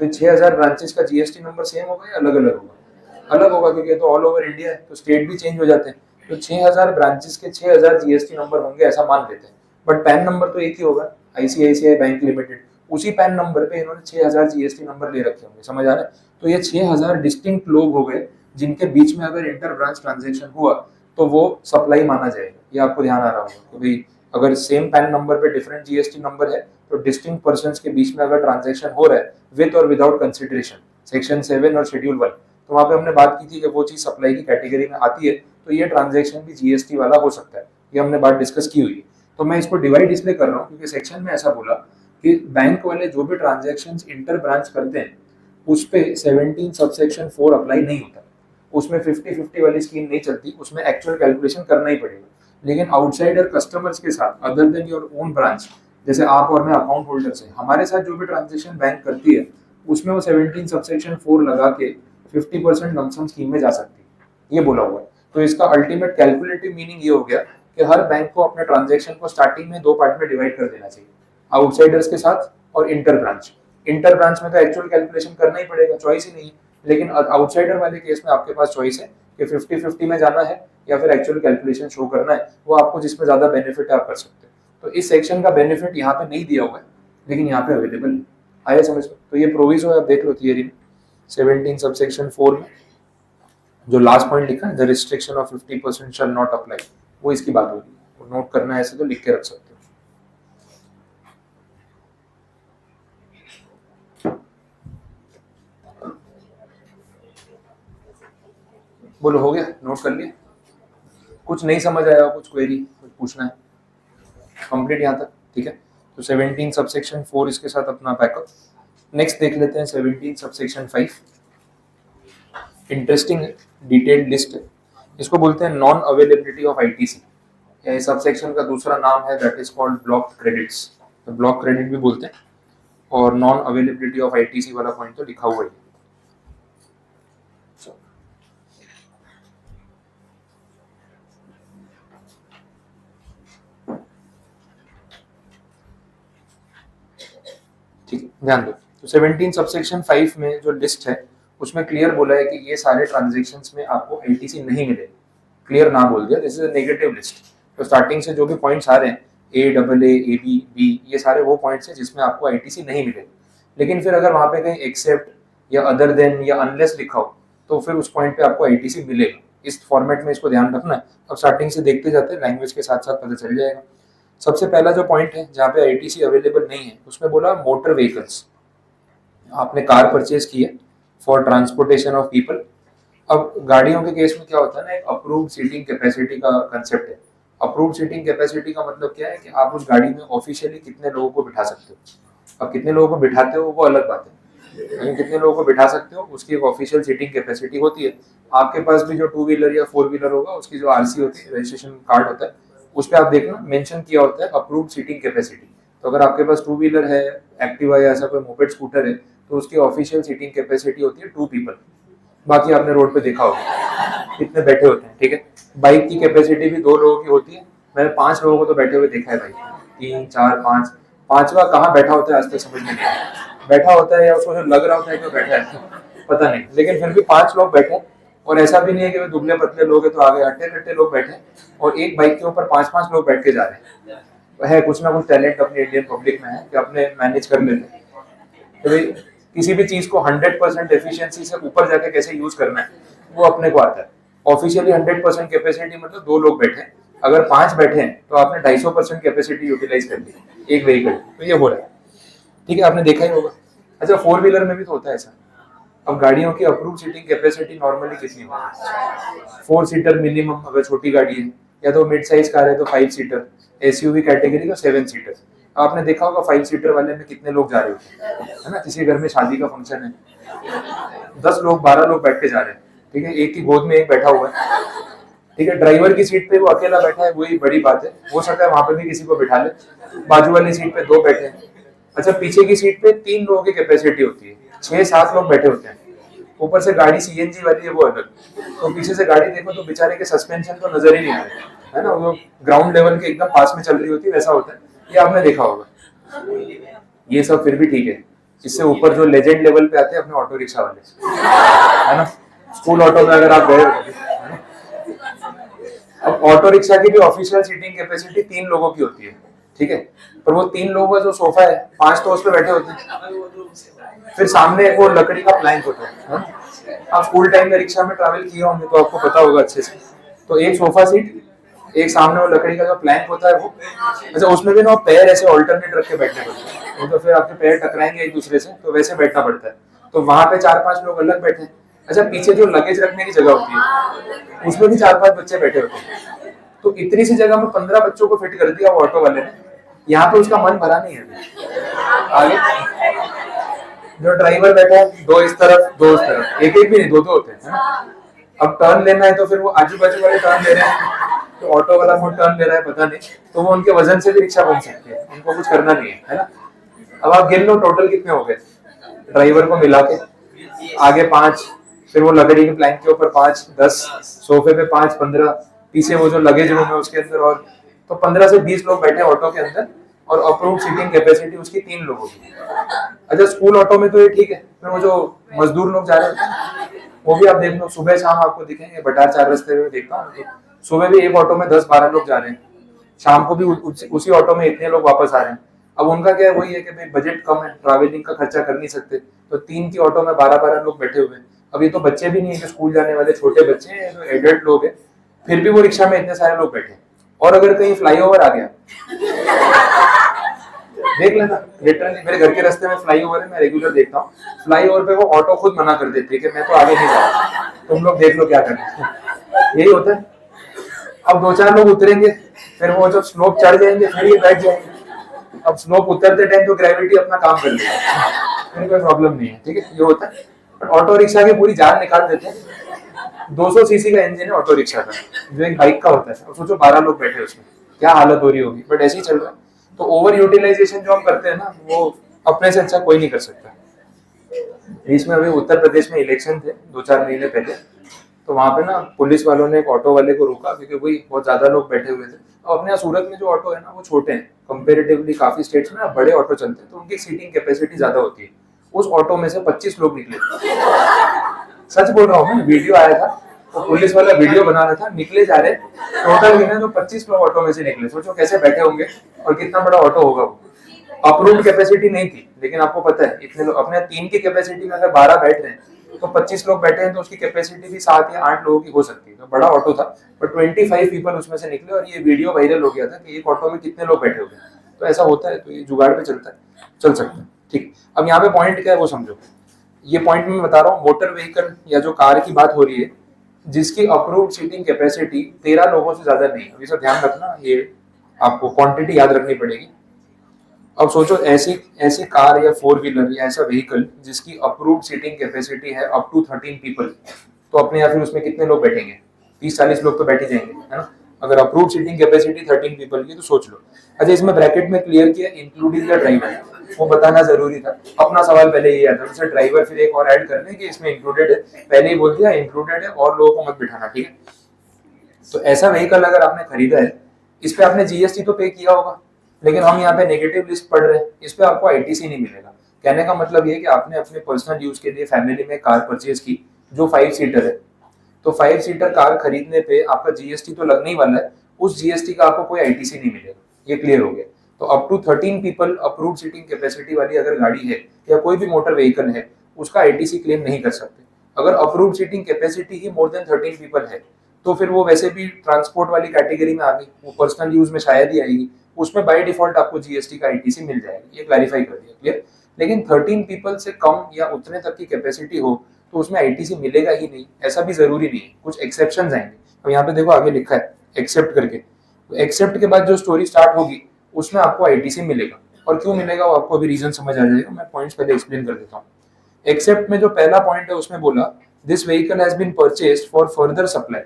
तो 6000 ब्रांचेस का जीएसटी नंबर सेम होगा या अलग अलग होगा? अलग होगा, क्योंकि तो ऑल ओवर इंडिया है, तो स्टेट भी चेंज हो जाते हैं। तो 6000 ब्रांचेस के 6000 जीएसटी नंबर होंगे ऐसा मान लेते हैं, बट पैन नंबर तो एक ही होगा, आईसीआईसीआई बैंक लिमिटेड। उसी पैन नंबर पे इन्होंने 6000 जीएसटी नंबर ले रखे होंगे, समझ आ रहा है? तो ये 6000 डिस्टिंक्ट लोग हो गए जिनके बीच में अगर इंटर ब्रांच ट्रांजेक्शन हुआ तो वो सप्लाई माना जाएगा। ये आपको ध्यान आ रहा होगा कि भाई अगर सेम पैन नंबर पे डिफरेंट जीएसटी नंबर है तो डिस्टिंक्ट पर्संस के बीच में अगर ट्रांजेक्शन हो रहा है विद और विदाउट कंसिडरेशन, सेक्शन 7 और शेड्यूल 1, तो वहां पे हमने बात की थी कि वो चीज सप्लाई की कैटेगरी में आती है, तो ये ट्रांजेक्शन भी जीएसटी वाला हो सकता है। ये हमने बात डिस्कस की हुई है। तो मैं इसको डिवाइड इसलिए कर रहा हूँ क्योंकि सेक्शन में ऐसा बोला कि बैंक वाले जो भी ट्रांजेक्शन इंटर ब्रांच करते हैं उस पे 17 सबसेक्शन 4 अप्लाई नहीं होता, उसमें 50-50 वाली स्कीम नहीं चलती, उसमें एक्चुअल कैलकुलेशन करना ही पड़ेगा। लेकिन आउटसाइडर कस्टमर्स के साथ other than your own branch, जैसे आप और मैं अकाउंट होल्डर से, हमारे साथ जो भी ट्रांजेक्शन बैंक करती है उसमें वो 17 सबसेक्शन 4 लगा के 50% लमसम स्कीम में जा सकती है, ये बोला हुआ है। तो इसका अल्टीमेट कैलकुलेटिव मीनिंग ये हो गया कि हर बैंक को अपने ट्रांजेक्शन को स्टार्टिंग में दो पार्ट में डिवाइड कर देना चाहिए, आउटसाइडर्स के साथ और इंटर ब्रांच। इंटर ब्रांच में तो एक्चुअल कैलकुलेशन करना ही पड़ेगा, चॉइस ही नहीं है। लेकिन आउटसाइडर वाले केस में आपके पास चॉइस है कि 50-50 में जाना है या फिर एक्चुअल कैलकुलेशन शो करना है, वो आपको जिसमें ज्यादा बेनिफिट है आप कर सकते हैं। तो इस सेक्शन का बेनिफिट यहाँ पे नहीं दिया हुआ है लेकिन यहाँ पे अवेलेबल है। आया समझ में? तो ये प्रोविजो है, आप देख लो थियरी में 17 सबसेक्शन 4 में जो लास्ट पॉइंट लिखा है, the restriction of 50% shall not apply, वो इसकी बात होगी। तो नोट करना है ऐसे तो लिख के रख सकते हो। बोलो हो गया, नोट कर लिया? कुछ नहीं समझ आया, कुछ क्वेरी, कुछ पूछना है? कंप्लीट यहाँ तक, ठीक है? तो 17 सबसेक्शन 4 इसके साथ अपना पैकअप। नेक्स्ट देख लेते हैं 17 सबसेक्शन 5। इंटरेस्टिंग है, डिटेल्ड लिस्ट है। इसको बोलते हैं नॉन अवेलेबिलिटी ऑफ आईटीसी, या सबसेक्शन का दूसरा नाम है that is called block credits, तो ब्लॉक क्रेडिट भी बोलते हैं। और नॉन अवेलेबिलिटी ऑफ आईटीसी वाला पॉइंट तो लिखा हुआ है। ठीक है, ध्यान दो। तो 17 सबसेक्शन 5 में जो लिस्ट है उसमें क्लियर बोला है कि ये सारे ट्रांजेक्शन्स में आपको एलटीसी नहीं मिलेगी, क्लियर ना बोल दिया, this is a negative list. तो स्टार्टिंग से जो भी पॉइंट्स आ रहे हैं A double A B B, ये सारे वो पॉइंट्स हैं जिसमें आपको आईटीसी नहीं मिलेगी। लेकिन फिर अगर वहाँ पे कहीं एक्सेप्ट या अदर देन या अनलेस लिखा हो तो फिर उस पॉइंट पे आपको आईटीसी मिलेगा। इस फॉर्मेट में इसको ध्यान रखना है। अब स्टार्टिंग से देखते जाते हैं, लैंग्वेज के साथ साथ पता चल जाएगा। सबसे पहला जो पॉइंट है जहाँ पे आईटीसी अवेलेबल नहीं है, उसमें बोला मोटर व्हीकल्स। आपने कार परचेज की है फॉर ट्रांसपोर्टेशन ऑफ पीपल। अब गाड़ियों के केस में क्या होता है ना, एक अप्रूव्ड सीटिंग कैपेसिटी का कंसेप्ट है। अप्रूव्ड सीटिंग कैपेसिटी का मतलब क्या है कि आप उस गाड़ी में ऑफिशियली कितने लोगों को बिठा सकते हो। अब कितने लोगों को बिठाते हो वो अलग बात है, लेकिन कितने लोगों को बिठा सकते हो उसकी एक ऑफिशियल सीटिंग कैपेसिटी होती है। आपके पास भी जो 2 व्हीलर या 4 व्हीलर होगा उसकी जो आरसी होती है, रजिस्ट्रेशन कार्ड होता है, उस पर आप देखना मेंशन किया होता है अप्रूव्ड सीटिंग कैपेसिटी। तो अगर आपके पास 2 व्हीलर है, एक्टिवा या ऐसा कोई मोपेड स्कूटर है, तो उसकी ऑफिशियल सीटिंग कैपेसिटी होती है 2 पीपल। बाकी आपने रोड पे देखा होगा कितने बैठे होते हैं, ठीक है। बाइक की कैपेसिटी भी 2 लोगों की होती है। मैंने 5 लोगों को तो बैठे हुए देखा है भाई, 3 4 5। पांचवा कहाँ बैठा होता है आज तक समझ में नहीं आया। बैठा होता है या उसको जो लग रहा होता है कि बैठा है पता नहीं, लेकिन फिर भी 5 लोग बैठे। और ऐसा भी नहीं है कि वे दुबले पतले लोग हैं तो आगे हट्टे कट्टे लोग बैठे, और एक बाइक के ऊपर 5-5 लोग बैठ के जा रहे हैं। है कुछ ना कुछ टैलेंट अपनी इंडियन पब्लिक में है कि अपने मैनेज कर लेते हैं। तो भाई किसी भी चीज को 100% एफिशिएंसी से ऊपर जाके कैसे यूज करना है वो अपने को आता है। ऑफिशियली 100% कैपेसिटी मतलब 2 लोग बैठे हैं, अगर 5 बैठे हैं तो आपने 250% कैपेसिटी यूटिलाइज कर ली एक व्हीकल, तो ये हो रहा है, ठीक है, आपने देखा ही होगा। अच्छा 4 व्हीलर में भी तो होता है ऐसा। अब गाड़ियों की अप्रूव सीटिंग कैपेसिटी नॉर्मली कितनी होती है? 4 सीटर मिनिमम अगर छोटी गाड़ी है, या तो मिड साइज कार है तो 5 सीटर, एसयूवी कैटेगरी का 7 सीटर। आपने देखा होगा 5 सीटर वाले में कितने लोग जा रहे होते हैं, है ना। किसी घर में शादी का फंक्शन है, 10 लोग 12 लोग बैठ के जा रहे हैं, ठीक है, एक की गोद में एक बैठा हुआ है, ठीक है। ड्राइवर की सीट पे वो अकेला बैठा है, वही बड़ी बात है, हो सकता है वहां पे भी किसी को बिठा ले। बाजू वाली सीट पे 2 बैठे हैं। अच्छा पीछे की सीट पे 3 लोगों की कैपेसिटी होती है, 6-7 लोग बैठे होते हैं। ऊपर से गाड़ी सीएनजी वाली है वो अलग, तो पीछे से गाड़ी देखो तो बेचारे के सस्पेंशन तो नजर ही नहीं आ रहे, है ना, वो ग्राउंड लेवल के एकदम पास में चल रही होती है, वैसा होता है। ये आपने देखा होगा। ये सब फिर भी ठीक है, इससे ऊपर जो लेजेंड लेवल पे आते हैं अपने ऑटो रिक्शा वाले, है ना। स्कूल ऑटो में अगर आप गए, अब ऑटो रिक्शा की भी ऑफिशियल सीटिंग कैपेसिटी 3 लोगों की होती है, ठीक है। पर वो 3 लोगों का जो सोफा है 5 तो उस पर बैठे होते हैं, फिर सामने वो लकड़ी का प्लैंक होता है। आप स्कूल टाइम में रिक्शा में ट्रैवल किए होंगे तो आपको पता होगा अच्छे से। तो एक सोफा सीट, एक सामने वो लकड़ी का जो प्लैंक होता है वो, अच्छा उसमें भी ना पैर ऐसे ऑल्टरनेट रख के बैठने पड़ते हैं, तो फिर आपके पैर टकराएंगे एक दूसरे से, तो वैसे बैठना पड़ता है। तो वहां पे 4-5 लोग अलग बैठे। अच्छा पीछे जो लगेज रखने की जगह होती है उसमें भी 4-5 बच्चे बैठे होते हैं। तो इतनी सी जगह में 15 बच्चों को फिट कर दिया वो ऑटो वाले ने। यहाँ पे उसका मन भरा नहीं है। आगे जो ड्राइवर बैठा है 2 इस तरफ 2 उस तरफ, एक भी नहीं 2-2 होते हैं। अब टर्न लेना है तो फिर वो आजू बाजू वाले टर्न ले रहे हैं, तो ऑटो वाला वो टर्न ले रहा है पता नहीं, तो वो उनके वजन से भी रिक्शा घूम सकती है, उनको कुछ करना नहीं है ना। अब आप गिन लो टोटल कितने हो गए ड्राइवर को मिला के, आगे 5, फिर वो लकड़ी के प्लैंक के ऊपर 5, 10, सोफे पे 5, 15, पीछे वो जो लगेज रूम है उसके अंदर, और तो 15 से 20 लोग बैठे ऑटो के अंदर, और अप्रूव्ड सीटिंग कैपेसिटी उसकी 3 लोगों की। अच्छा स्कूल ऑटो में तो ये ठीक है, फिर वो जो मजदूर लोग जा रहे होते हैं वो भी आप देख लो, सुबह शाम आपको दिखेंगे, बटार 4 रास्ते में देखता हूँ, सुबह भी एक ऑटो में 10-12 लोग जा रहे हैं, शाम को भी उसी ऑटो में इतने लोग वापस आ रहे हैं। अब उनका क्या है, वही है कि भाई बजट कम है, ट्रैवलिंग का खर्चा कर नहीं सकते, तो 3 की ऑटो में 12-12 लोग बैठे हुए हैं। अब ये तो बच्चे भी नहीं है कि स्कूल जाने वाले, छोटे बच्चे हैं, जो एडल्ट लोग हैं, फिर भी वो रिक्शा में इतने सारे लोग बैठे। और अगर कहीं फ्लाईओवर आ गया देख लेना, लिटरली मेरे घर के रास्ते में फ्लाईओवर है, मैं रेगुलर देखता हूँ, फ्लाईओवर पे वो ऑटो खुद मना कर देती है कि मैं तो आगे नहीं जा रहा, तुम लोग देख लो क्या करना। यही होता है। अब 2-4 लोग उतरेंगे, फिर वो जब स्लोप चढ़ जाएंगे फिर ये बैठ जाएंगे। अब स्लोप उतरते टाइम तो ग्रेविटी अपना काम कर लेगा, फिर कोई प्रॉब्लम नहीं है, ठीक है, ये होता है। बट ऑटो रिक्शा की पूरी जान निकाल देते हैं। 200 सीसी का इंजन है ऑटो रिक्शा का, जो एक बाइक का होता है। अब सोचो 12 लोग बैठे उसमें, क्या हालत हो रही होगी, बट ऐसे ही चल रहा है। तो ओवर यूटिलाइजेशन जो हम करते हैं ना, वो अपने से अच्छा कोई नहीं कर सकता। बीच में अभी उत्तर प्रदेश में इलेक्शन थे 2-4 महीने पहले, तो वहां पे ना पुलिस वालों ने एक ऑटो वाले को रोका, क्योंकि वही बहुत ज्यादा लोग बैठे हुए थे। और अपने यहाँ सूरत में जो ऑटो है ना वो छोटे हैं कंपेरेटिवली, काफी स्टेट्स में बड़े ऑटो चलते हैं, तो उनकी सीटिंग कैपेसिटी ज्यादा होती है। उस ऑटो में से 25 लोग निकले। सच बोल रहा हूँ मैं, वीडियो आया था तो पुलिस वाला वीडियो बना रहा था, निकले जा रहे टोटल गिने तो 25 लोग ऑटो में से निकले। सोचो कैसे बैठे होंगे और कितना बड़ा ऑटो होगा वो। अप्रूव्ड कैपेसिटी नहीं थी, लेकिन आपको पता है इतने लोग, अपने 3 की कैपेसिटी में अगर 12 बैठ रहे हैं तो 25 लोग बैठे हैं तो उसकी कैपेसिटी भी 7 या 8 लोगों की हो सकती है। तो बड़ा ऑटो था, पर 25 पीपल उसमें से निकले और ये वीडियो वायरल हो गया था कि एक ऑटो में कितने लोग बैठे हुए हैं। तो ऐसा होता है, तो ये जुगाड़ पे चलता है, चल सकता है। ठीक, अब यहाँ पे पॉइंट क्या है वो समझो। ये पॉइंट मैं बता रहा हूँ, मोटर व्हीकल या जो कार की बात हो रही है जिसकी अप्रूव्ड सीटिंग कैपेसिटी 13 लोगों से ज्यादा नहीं है। अभी सब ध्यान रखना, ये आपको क्वांटिटी याद रखनी पड़ेगी। अब सोचो ऐसी ऐसी कार या 4 व्हीलर या ऐसा व्हीकल जिसकी अप्रूव्ड सीटिंग कैपेसिटी है अप टू 13 पीपल, तो अपने या फिर उसमें कितने लोग बैठेंगे? 30-40 लोग तो बैठ ही जाएंगे, है ना। अगर अप्रूव्ड सीटिंग कैपेसिटी 13 पीपल की तो सोच लो। अच्छा, इसमें ब्रैकेट में क्लियर किया इंक्लूडिंग द ड्राइवर, वो बताना जरूरी था। अपना सवाल पहले ये आता है, ड्राइवर फिर एक और ऐड कर लें कि इसमें इंक्लूडेड है, पहले ही बोल दिया इंक्लूडेड है और लोगों को मत बिठाना, ठीक है। तो ऐसा व्हीकल अगर आपने खरीदा है, इस पे आपने जीएसटी तो पे किया होगा, लेकिन हम यहाँ पे नेगेटिव लिस्ट पढ़ रहे हैं, इस पे आपको आईटीसी नहीं मिलेगा। कहने का मतलब ये कि आपने अपने पर्सनल यूज के लिए फैमिली में कार परचेज की जो 5 सीटर है, तो 5 सीटर कार खरीदने पे आपका जीएसटी तो लगने ही वाला है, उस जीएसटी का आपको कोई आईटीसी नहीं मिलेगा। ये क्लियर हो गया। तो up to 13 people approved seating capacity वाली अगर गाड़ी है या कोई भी मोटर व्हीकल है, उसका आईटीसी क्लेम नहीं कर सकते। अगर अप्रूव्ड सीटिंग कैपेसिटी ही मोर देन 13 पीपल है तो फिर वो वैसे भी ट्रांसपोर्ट वाली कैटेगरी में आ गई, वो पर्सनल यूज में शायद ही आएगी, उसमें बाय डिफॉल्ट आपको जीएसटी का आईटीसी मिल जाएगा। ये क्लैरिफाई कर दिया, क्लियर। लेकिन 13 पीपल से कम या उतने तक की कैपेसिटी हो तो उसमें आईटीसी मिलेगा ही नहीं, ऐसा भी जरूरी नहीं है, कुछ एक्सेप्शंस आएंगे। अब यहाँ पे देखो आगे लिखा है एक्सेप्ट करके, तो एक्सेप्ट के बाद जो स्टोरी स्टार्ट होगी उसमें आपको आईटीसी मिलेगा। और क्यों मिलेगा वो आपको अभी रीजन समझ आ जाएगा, मैं पॉइंट्स पहले एक्सप्लेन कर देता हूँ। एक्सेप्ट में जो पहला पॉइंट है उसमें बोला this vehicle has been purchased for further supply,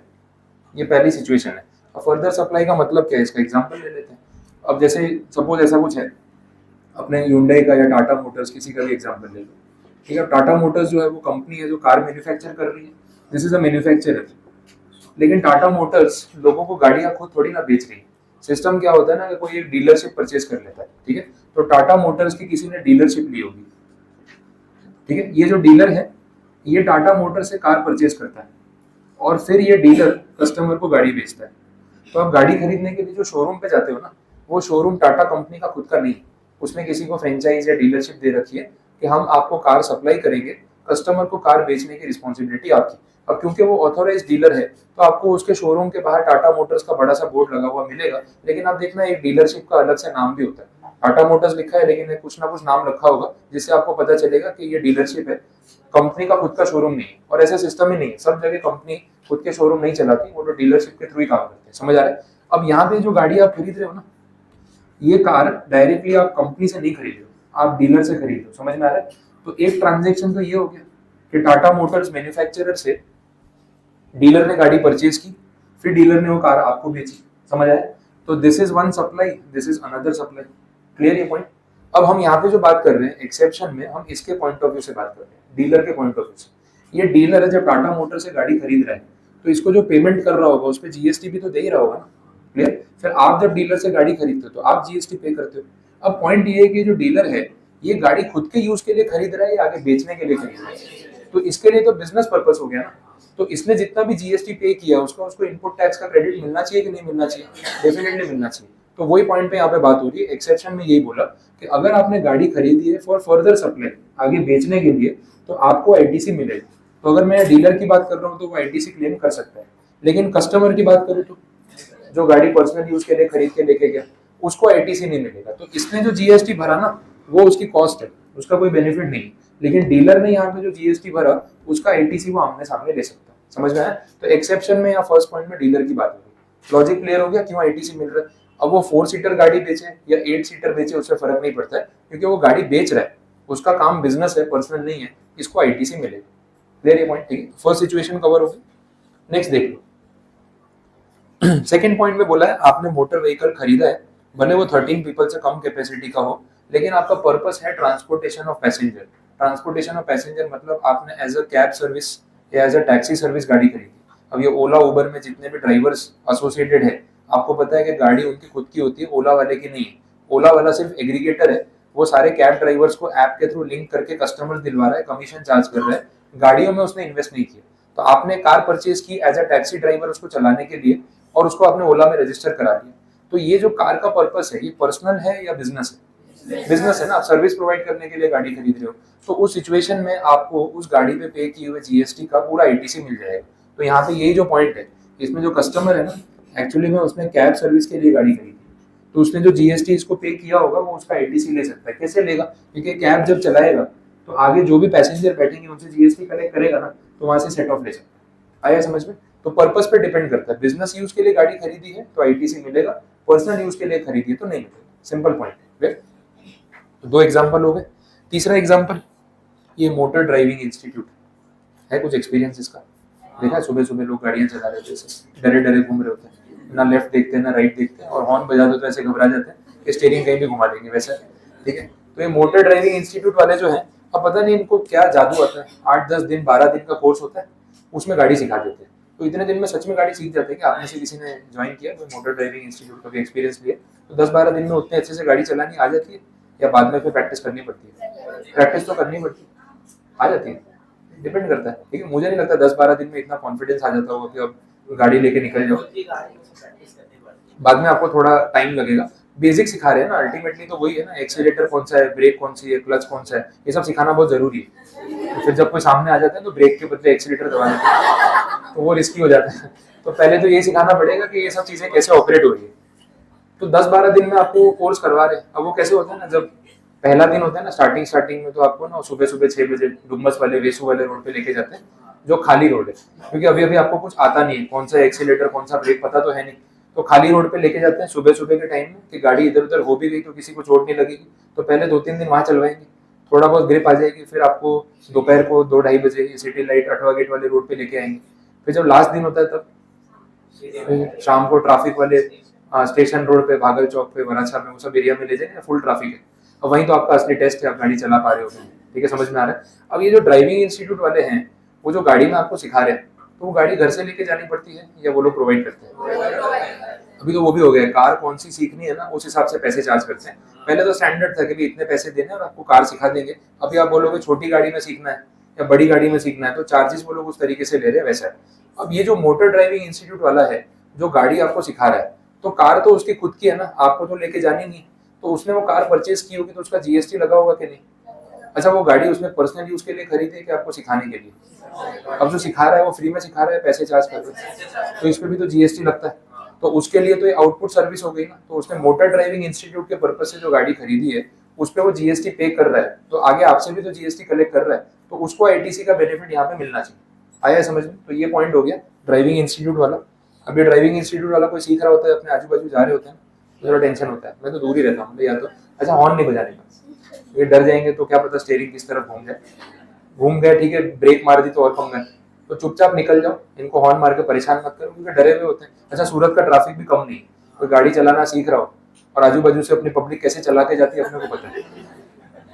ये पहली सिचुएशन है। अब फर्दर सप्लाई का मतलब क्या है, इसका एग्जांपल ले लेते हैं। अब जैसे सपोज ऐसा कुछ है, अपने Hyundai का या टाटा मोटर्स किसी का भी एग्जांपल ले लो, ठीक है। टाटा मोटर्स जो है वो कंपनी है जो कार मैन्युफैक्चर कर रही है, दिस इज अ मैन्युफैक्चरर। लेकिन टाटा मोटर्स लोगों को गाड़ियां खुद थोड़ी ना बेच रही है। सिस्टम क्या होता है ना कि कोई एक डीलरशिप परचेज कर लेता है, ठीक है। तो टाटा मोटर्स की किसी ने डीलरशिप ली होगी, ठीक है। ये जो डीलर है ये टाटा मोटर्स से कार परचेज करता है और फिर ये डीलर कस्टमर को गाड़ी बेचता है। तो आप गाड़ी खरीदने के लिए जो शोरूम पे जाते हो ना, वो शोरूम टाटा कंपनी का खुद का नहीं, उसने किसी को फ्रेंचाइज या डीलरशिप दे रखी है कि हम आपको कार सप्लाई करेंगे, कस्टमर को कार बेचने की रिस्पॉन्सिबिलिटी आपकी। अब क्योंकि वो ऑथोराइज डीलर है तो आपको उसके शोरूम के बाहर टाटा मोटर्स का बड़ा सा बोर्ड लगा हुआ मिलेगा, लेकिन आप देखना एक डीलरशिप का अलग से नाम भी होता है। टाटा मोटर्स लिखा है लेकिन कुछ ना कुछ नाम रखा होगा जिससे आपको पता चलेगा कि ये डीलरशिप है, कंपनी का खुद का शोरूम नहीं है। और ऐसा सिस्टम ही नहीं है, सब जगह कंपनी खुद के शोरूम नहीं चलाती, वो तो डीलरशिप के थ्रू ही काम करते हैं, समझ आ रहा है। अब यहाँ पे जो गाड़ी आप खरीद रहे हो ना, ये कार डायरेक्टली आप कंपनी से नहीं खरीद रहे हो, आप डीलर से खरीद रहे हो, समझ में आ रहा है। तो एक ट्रांजेक्शन तो ये हो गया कि टाटा मोटर्स मैन्युफैक्चरर से डीलर ने गाड़ी परचेज की, फिर डीलर ने वो कार आपको बेची, समझ आया। तो this is one supply, this is another supply, clear ये पॉइंट। अब हम यहाँ पे जो बात कर रहे हैं एक्सेप्शन में, हम इसके पॉइंट ऑफ व्यू से बात कर रहे हैं, डीलर के पॉइंट ऑफ व्यू से। ये डीलर है जब टाटा मोटर से गाड़ी खरीद रहा है तो इसको जो पेमेंट कर रहा होगा उस पर जीएसटी भी तो दे ही रहा होगा ना, क्लियर। फिर आप जब डीलर से गाड़ी खरीदते हो तो आप जीएसटी पे करते हो। अब पॉइंट ये है कि जो डीलर है ये गाड़ी खुद के यूज के लिए खरीद रहा है या आगे बेचने के लिए खरीद रहा है, तो इसके लिए तो बिजनेस पर्पस हो गया ना। तो इसने जितना भी जीएसटी पे किया उसको इनपुट टैक्स का क्रेडिट मिलना चाहिए कि नहीं मिलना चाहिए, डेफिनेटली मिलना चाहिए। तो वही पॉइंट पे यहाँ पे बात हो रही है। एक्सेप्शन में यही बोला कि अगर आपने गाड़ी खरीदी है फॉर फर्दर सप्लाई, आगे बेचने के लिए, तो आपको आईटीसी मिलेगी। तो अगर मैं डीलर की बात कर रहा हूँ तो वो आईटीसी क्लेम कर सकता है, लेकिन कस्टमर की बात करूँ तो जो गाड़ी पर्सनल यूज के लिए खरीद के लेके गया उसको आईटीसी नहीं मिलेगा। तो इसने जो जीएसटी भरा ना वो उसकी कॉस्ट है, उसका कोई बेनिफिट नहीं। लेकिन डीलर ने यहाँ पे जो जीएसटी भरा उसका आईटीसी वो आमने सामने ले सकता है, समझ में आया। तो एक्सेप्शन में या फर्स्ट पॉइंट में डीलर की बात होगी। लॉजिक क्लियर हो गया क्यों आईटीसी मिल रहा है। अब वो 4 सीटर गाड़ी बेचे या 8 सीटर बेचे उससे फर्क नहीं पड़ता है, क्योंकि वो गाड़ी बेच रहा है, उसका काम बिजनेस है, पर्सनल नहीं है, इसको आईटीसी मिलेगा। क्लियर ये पॉइंट, ठीक है। फर्स्ट सिचुएशन कवर हो गई। नेक्स्ट देख लो, सेकेंड पॉइंट में बोला है आपने मोटर व्हीकल खरीदा है, भले वो 13 पीपल से कम कैपेसिटी का हो, लेकिन आपका पर्पस है transportation of passenger. Transportation of passenger मतलब आपने एज अ कैब सर्विस या एज अ टैक्सी सर्विस गाड़ी खरीदी। अब ये ओला उबर में जितने भी ड्राइवर्स एसोसिएटेड है, आपको पता है कि गाड़ी उनकी खुद की होती है, ओला वाले की नहीं है। ओला वाला सिर्फ एग्रीगेटर है, वो सारे कैब ड्राइवर्स को ऐप के थ्रू लिंक करके कस्टमर दिलवा रहा है, कमीशन चार्ज कर रहा है, गाड़ियों में उसने इन्वेस्ट नहीं किया। तो आपने कार परचेज की एज अ टैक्सी ड्राइवर उसको चलाने के लिए, और उसको आपने ओला में रजिस्टर करा दिया। तो ये जो कार का पर्पस है, ये पर्सनल है या बिजनेस है? बिजनेस है ना, आप सर्विस प्रोवाइड करने के लिए गाड़ी खरीद रहे हो। तो उस सिचुएशन में आपको उस गाड़ी पे पे किए हुए जीएसटी का पूरा आईटीसी मिल जाएगा। तो यहाँ पे यही जो पॉइंट है, इसमें जो कस्टमर है ना, एक्चुअली में उसने कैब सर्विस के लिए गाड़ी खरीदी, तो उसने जो जीएसटी इसको पे किया होगा वो उसका आईटीसी ले सकता है। कैसे लेगा? क्योंकि कैब जब चलाएगा तो आगे जो भी पैसेंजर बैठेंगे उनसे जीएसटी कलेक्ट करेगा ना, तो वहां से सेट ऑफ ले सकता है। आया समझ में? तो पर्पस पे डिपेंड करता है। बिजनेस यूज के लिए गाड़ी खरीदी है तो आईटीसी मिलेगा, पर्सनल यूज के लिए खरीदी है तो नहीं मिलेगा। सिंपल पॉइंट है। तो दो एग्जांपल हो गए। तीसरा एग्जांपल, ये मोटर ड्राइविंग इंस्टीट्यूट है। कुछ एक्सपीरियंस इसका देखा? सुबह सुबह लोग गाड़ियां चला रहे थे, डरे डरे घूम रहे होते हैं, ना लेफ्ट देखते हैं ना राइट देखते हैं, और हॉर्न बजा दो तो ऐसे घबरा जाते हैं कि स्टीयरिंग कहीं भी घुमा देंगे वैसे। ठीक है, तो ये मोटर ड्राइविंग इंस्टीट्यूट वाले जो हैं, अब पता नहीं इनको क्या जादू आता है, 8-10 दिन 12 दिन का कोर्स होता है, उसमें गाड़ी सिखा देते हैं। तो इतने दिन में सच में गाड़ी सीख जाते हैं कि आप में से किसी ने ज्वाइन किया, कोई मोटर ड्राइविंग इंस्टीट्यूट का भी एक्सपीरियंस लिया, तो 10-12 दिन में उतने अच्छे से गाड़ी चलानी आ जाती है, या बाद में फिर प्रैक्टिस करनी पड़ती है? प्रैक्टिस तो करनी पड़ती है, आ जाती है, डिपेंड करता है। ठीक है, मुझे नहीं लगता 10-12 दिन में इतना कॉन्फिडेंस आ जाता होगा कि अब गाड़ी लेके निकल जाओ। बाद में आपको थोड़ा टाइम लगेगा। बेसिक सिखा रहे हैं ना, अल्टीमेटली तो वही है ना, एक्सीलेटर कौन सा है, ब्रेक कौन सी है, क्लच कौन सा है, ये सब सिखाना बहुत जरूरी है। तो फिर जब कोई सामने आ जाता है तो ब्रेक के बदले एक्सीलेटर दबा देते हैं, तो वो रिस्की हो जाता है। तो पहले तो ये सिखाना पड़ेगा कि ये सब चीजें कैसे ऑपरेट हो रही है। तो 10-12 दिन में आपको कोर्स करवा रहे हैं। अब वो कैसे होता है ना, जब पहला दिन होता है ना, स्टार्टिंग में तो आपको ना सुबह सुबह 6 बजे डुमस वाले वेसू वाले रोड पे लेके जाते हैं, जो खाली रोड है, क्योंकि अभी अभी आपको कुछ आता नहीं है, कौन सा एक्सीलेटर कौन सा ब्रेक पता तो है नहीं। तो खाली रोड पे लेके जाते हैं सुबह सुबह के टाइम में, कि गाड़ी इधर उधर हो भी गई तो किसी को चोट नहीं लगेगी। तो पहले 2-3 दिन वहां चलवाएंगे, थोड़ा बहुत ग्रिप आ जाएगी। फिर आपको दोपहर को 2-2:30 बजे सिटी लाइट अठवा गेट वाले रोड पे लेके आएंगे। फिर जब लास्ट दिन होता है तब शाम को ट्रैफिक वाले स्टेशन रोड पे, भागल चौक पे, वराछा में, वो सब एरिया में ले जाएंगे, फुल ट्रैफिक है। अब वहीं तो आपका असली टेस्ट है, आप गाड़ी चला पा रहे हो। ठीक है, समझ में आ रहा है? अब ये जो ड्राइविंग इंस्टीट्यूट वाले हैं, वो जो गाड़ी में आपको सिखा रहे हैं, तो वो गाड़ी घर से लेके जानी पड़ती है या वो लोग प्रोवाइड करते हैं? अभी तो वो भी हो गया, कार कौन सी सीखनी है ना, उस हिसाब से पैसे चार्ज करते हैं। पहले तो स्टैंडर्ड था कि इतने पैसे देने और आपको कार सिखा देंगे। अभी आप बोलोगे छोटी गाड़ी में सीखना है या बड़ी गाड़ी में सीखना है, तो चार्जेस वो लोग उस तरीके से ले रहे हैं, वैसा है। अब ये जो मोटर ड्राइविंग इंस्टीट्यूट वाला है, जो गाड़ी आपको सिखा रहा है, तो कार तो उसकी खुद की है ना, आपको तो लेके जानी नहीं। तो उसने वो कार परचेज की होगी तो उसका जीएसटी लगा होगा कि नहीं? अच्छा, वो गाड़ी उसने पर्सनल यूज के लिए खरीदी है कि आपको सिखाने के लिए? अब जो सिखा रहा है वो फ्री में सिखा रहा है, पैसे चार्ज कर रहा है, तो इस पे भी तो जीएसटी लगता है। तो उसके लिए तो ये आउटपुट सर्विस हो गई ना। तो उसने मोटर ड्राइविंग इंस्टीट्यूट के पर्पज से जो गाड़ी खरीदी है, उस पर वो जीएसटी पे कर रहा है, तो आगे आपसे भी तो जीएसटी कलेक्ट कर रहा है, तो उसको आईटीसी का बेनिफिट यहाँ पे मिलना चाहिए। आया समझ में? तो ये पॉइंट हो गया ड्राइविंग इंस्टीट्यूट वाला। अभी ड्राइविंग इंस्टीट्यूट वाला कोई सीख रहा होता है, अपने आजू बाजू जा रहे होते हैं, तो थोड़ा टेंशन होता है। मैं तो दूर ही रहता हूँ, या तो अच्छा हॉर्न नहीं बजाने का, ये डर जाएंगे तो क्या पता स्टीयरिंग किस तरफ घूम गए। ठीक है, ब्रेक मार दी तो और पंगा। तो चुपचाप निकल जाओ, इनको हॉर्न मार के परेशान मत करो, क्योंकि डरे हुए होते हैं। अच्छा, सूरत का ट्रैफिक भी कम नहीं, कोई गाड़ी चलाना सीख रहा हो और आजू बाजू से अपनी पब्लिक कैसे चला के जाती है अपने को पता है,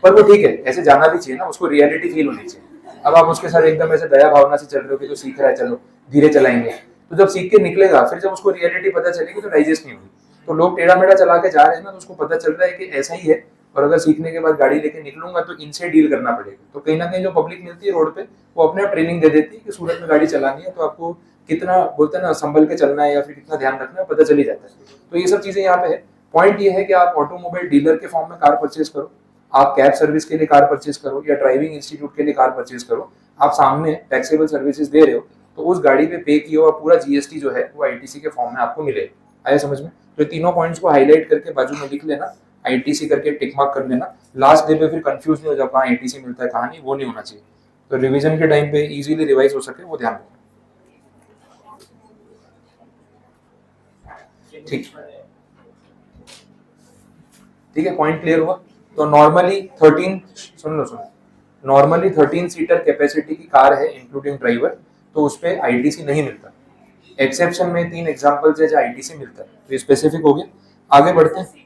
पर वो ठीक है, ऐसे जाना भी चाहिए ना, उसको रियलिटी फील होनी चाहिए। अब आप उसके साथ एकदम ऐसे दया भावना से चल रहे हो कि तो सीख रहा है, चलो धीरे चलाएंगे, तो जब सीख के निकलेगा, फिर जब उसको रियलिटी पता चलेगी तो डाइजेस्ट नहीं होगी। तो लोग टेढ़ा मेढ़ा चला के जा रहे हैं ना, तो उसको पता चल रहा है कि ऐसा ही है, और अगर सीखने के बाद गाड़ी लेके निकलूंगा तो इनसे डील करना पड़ेगा। तो कहीं ना कहीं जो पब्लिक मिलती है रोड पे, वो अपने आप ट्रेनिंग दे देती है कि सूरत में गाड़ी चलानी है तो आपको कितना बोलते हैं ना संभल के चलना है या फिर कितना ध्यान रखना है, पता चल ही जाता है। तो ये सब चीजें यहाँ पे है। पॉइंट ये है कि आप ऑटोमोबाइल डीलर के फॉर्म में कार परचेज करो, आप कैब सर्विस के लिए कार परचेज करो, या ड्राइविंग इंस्टीट्यूट के लिए कार परचेज करो, आप सामने टैक्सेबल सर्विसेज दे रहे हो, तो उस गाड़ी पे पे किया हुआ पूरा जीएसटी जो है वो आईटीसी के फॉर्म में आपको मिलेगा। आया समझ में? तो तीनों पॉइंट्स को हाईलाइट करके बाजू में लिख लेना, आईटीसी करके टिक मार्क कर लेना। लास्ट डे पे फिर कंफ्यूज नहीं हो जाओ कहाँ आईटीसी मिलता है कहाँ नहीं, वो नहीं होना चाहिए। तो रिवीजन के टाइम पे इजीली रिवाइज हो सके, वो ध्यान रखना। ठीक है, पॉइंट क्लियर हुआ? तो नॉर्मली 13 सीटर कैपेसिटी की कार है इंक्लूडिंग ड्राइवर, तो उस पर आईटीसी नहीं मिलता। एक्सेप्शन में 3 एग्जांपल्स है जहाँ आईटीसी मिलता है, तो ये स्पेसिफिक हो गया। आगे बढ़ते हैं।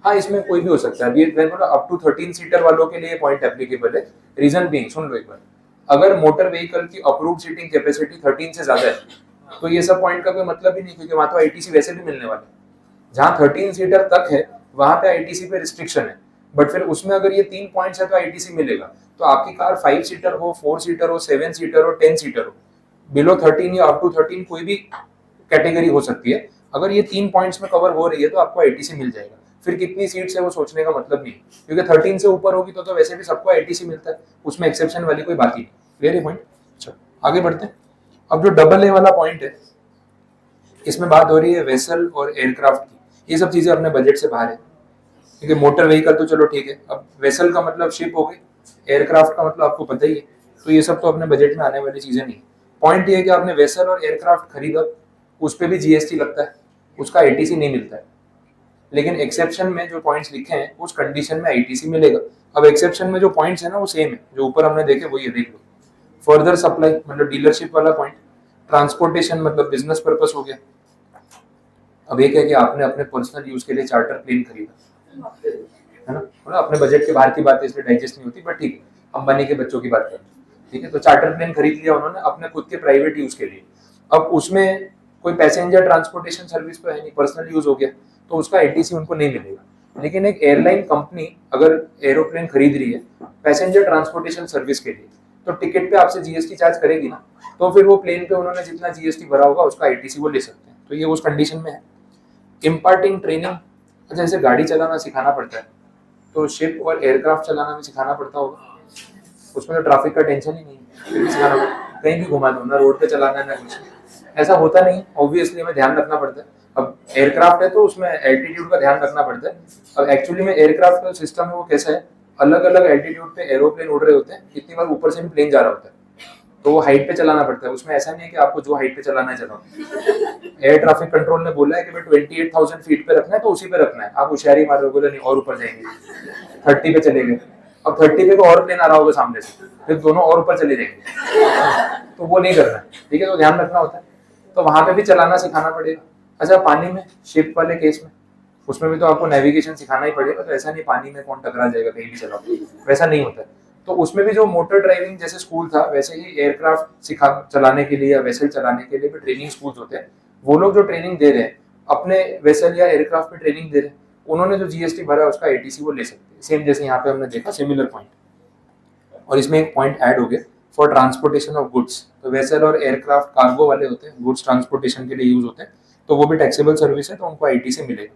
हाँ, इसमें कोई भी हो सकता है। ये मैंने बोला अप टू 13 सीटर वालों के लिए पॉइंट एप्लीकेबल है। रीजन बीइंग, सुन लो एक बार, अगर मोटर व्हीकल की अप्रूव्ड सीटिंग कैपेसिटी 13 से ज्यादा है, तो ये सब पॉइंट का कोई मतलब ही नहीं, क्योंकि वहां तो आईटीसी वैसे भी मिलने वाला है। जहाँ 13 सीटर तक है वहां पे आईटीसी पे रिस्ट्रिक्शन है, बट फिर उसमें अगर ये 3 पॉइंट्स है तो आईटीसी मिलेगा। तो आपकी कार 5 सीटर हो, 4 सीटर हो, 7 सीटर हो, 10 सीटर हो, बिलो 13 या अप टू 13 कोई भी कैटेगरी हो सकती है, अगर ये 3 पॉइंट्स में कवर हो रही है तो आपको आईटीसी मिल जाएगा। फिर कितनी सीट्स है वो सोचने का मतलब नहीं, क्योंकि 13 से ऊपर होगी तो वैसे भी सबको आईटीसी मिलता है, उसमें एक्सेप्शन वाली कोई बात ही नहीं। क्लियर है पॉइंट? अच्छा आगे बढ़ते हैं। अब जो डबल ए वाला पॉइंट है, इसमें बात हो रही है वेसल और एयरक्राफ्ट की। ये सब चीजें अपने बजट से बाहर है, क्योंकि मोटर व्हीकल तो चलो ठीक है, अब वेसल का मतलब शिप हो गई, एयरक्राफ्ट का मतलब आपको पता ही है, तो ये सब तो अपने बजट में आने वाली चीजें नहीं। पॉइंट ये है कि आपने वेसल और एयरक्राफ्ट खरीदा, उस पर भी जीएसटी लगता है, उसका आईटीसी नहीं मिलता है। लेकिन एक्सेप्शन में जो पॉइंट्स लिखे हैं उस कंडीशन में आईटीसी मिलेगा। अब एक्सेप्शन में जो पॉइंट्स है ना वो सेम है, जो ऊपर हमने देखे वही है, देख लो। फर्दर सप्लाई मतलब डीलरशिप वाला पॉइंट, ट्रांसपोर्टेशन मतलब बिजनेस पर्पस हो गया। अब एक है कि आपने अपने पर्सनल यूज के लिए चार्टर प्लेन खरीदा, है ना, मतलब अपने बजट के बाहर की बात है इसलिए डाइजेस्ट नहीं होती, बट ठीक है, अंबानी के बच्चों की बात करते हैं, ठीक है। तो चार्टर प्लेन खरीद लिया उन्होंने अपने खुद के प्राइवेट यूज के लिए। अब उसमें कोई पैसेंजर ट्रांसपोर्टेशन सर्विस तो है नहीं, पर्सनल यूज हो गया, तो उसका आईटीसी उनको नहीं मिलेगा। लेकिन एक एयरलाइन कंपनी अगर एरोप्लेन खरीद रही है पैसेंजर ट्रांसपोर्टेशन सर्विस के लिए, तो टिकट पे आपसे जीएसटी चार्ज करेगी ना, तो फिर वो प्लेन पे उन्होंने जितना जीएसटी भरा होगा उसका आईटीसी वो ले सकते हैं। तो ये उस कंडीशन में है। इम्पार्टिंग ट्रेनिंग, अच्छा जैसे गाड़ी चलाना सिखाना पड़ता है, तो शिप और एयरक्राफ्ट चलाना भी सिखाना पड़ता होगा, उसमें तो ट्रैफिक का टेंशन ही नहीं है, फिर भी सिखाना पड़ता है। कहीं भी घुमा दो ना, रोड पे चलाना है ना कुछ, ऐसा होता नहीं, ऑब्वियसली हमें ध्यान रखना पड़ता है। अब एयरक्राफ्ट है तो उसमें एल्टीट्यूड का ध्यान रखना पड़ता है। अब एक्चुअली में एयरक्राफ्ट का सिस्टम है वो कैसा है, अलग अलग एल्टीट्यूड पे एरोप्लेन उड़ रहे होते हैं, कितनी बार ऊपर से भी प्लेन जा रहा होता है, तो वो हाइट पे चलाना पड़ता है। उसमें ऐसा नहीं है कि आपको जो हाइट पे चलाना है चलाओ। एयर ट्रैफिक कंट्रोल ने बोला है कि भाई 28,000 फीट पे रखना है तो उसी पे रखना है, आप होशियारी मार रहे हो नहीं और ऊपर जाएंगे, 30 पे चले गए, अब 30 पे को और प्लेन आ रहा होगा सामने से, फिर दोनों और ऊपर चले जाएंगे, तो वो नहीं करना है, ठीक है, तो ध्यान रखना होता है। तो वहां पे भी चलाना सिखाना पड़ेगा। अच्छा पानी में, शिप वाले केस में, उसमें भी तो आपको नेविगेशन सिखाना ही पड़ेगा, तो ऐसा नहीं पानी में कौन टकरा जाएगा कहीं भी चलाओ, वैसा नहीं होता है। तो उसमें भी जो मोटर ड्राइविंग जैसे स्कूल था, वैसे ही एयरक्राफ्ट सिखा चलाने के लिए या वेसल चलाने के लिए भी ट्रेनिंग स्कूल्स होते हैं। वो लोग जो ट्रेनिंग दे रहे हैं अपने वेसल या एयरक्राफ्ट में ट्रेनिंग दे रहे हैं, उन्होंने जो जीएसटी भरा है उसका आईटीसी वो ले सकते हैं, सेम जैसे यहाँ पे हमने देखा सिमिलर पॉइंट। और इसमें एक पॉइंट ऐड हो गया फॉर ट्रांसपोर्टेशन ऑफ गुड्स, तो वेसल और एयरक्राफ्ट कार्गो वाले होते हैं, गुड्स ट्रांसपोर्टेशन के लिए यूज होते हैं, तो वो भी टैक्सेबल सर्विस है, तो उनको आईटीसी मिलेगा।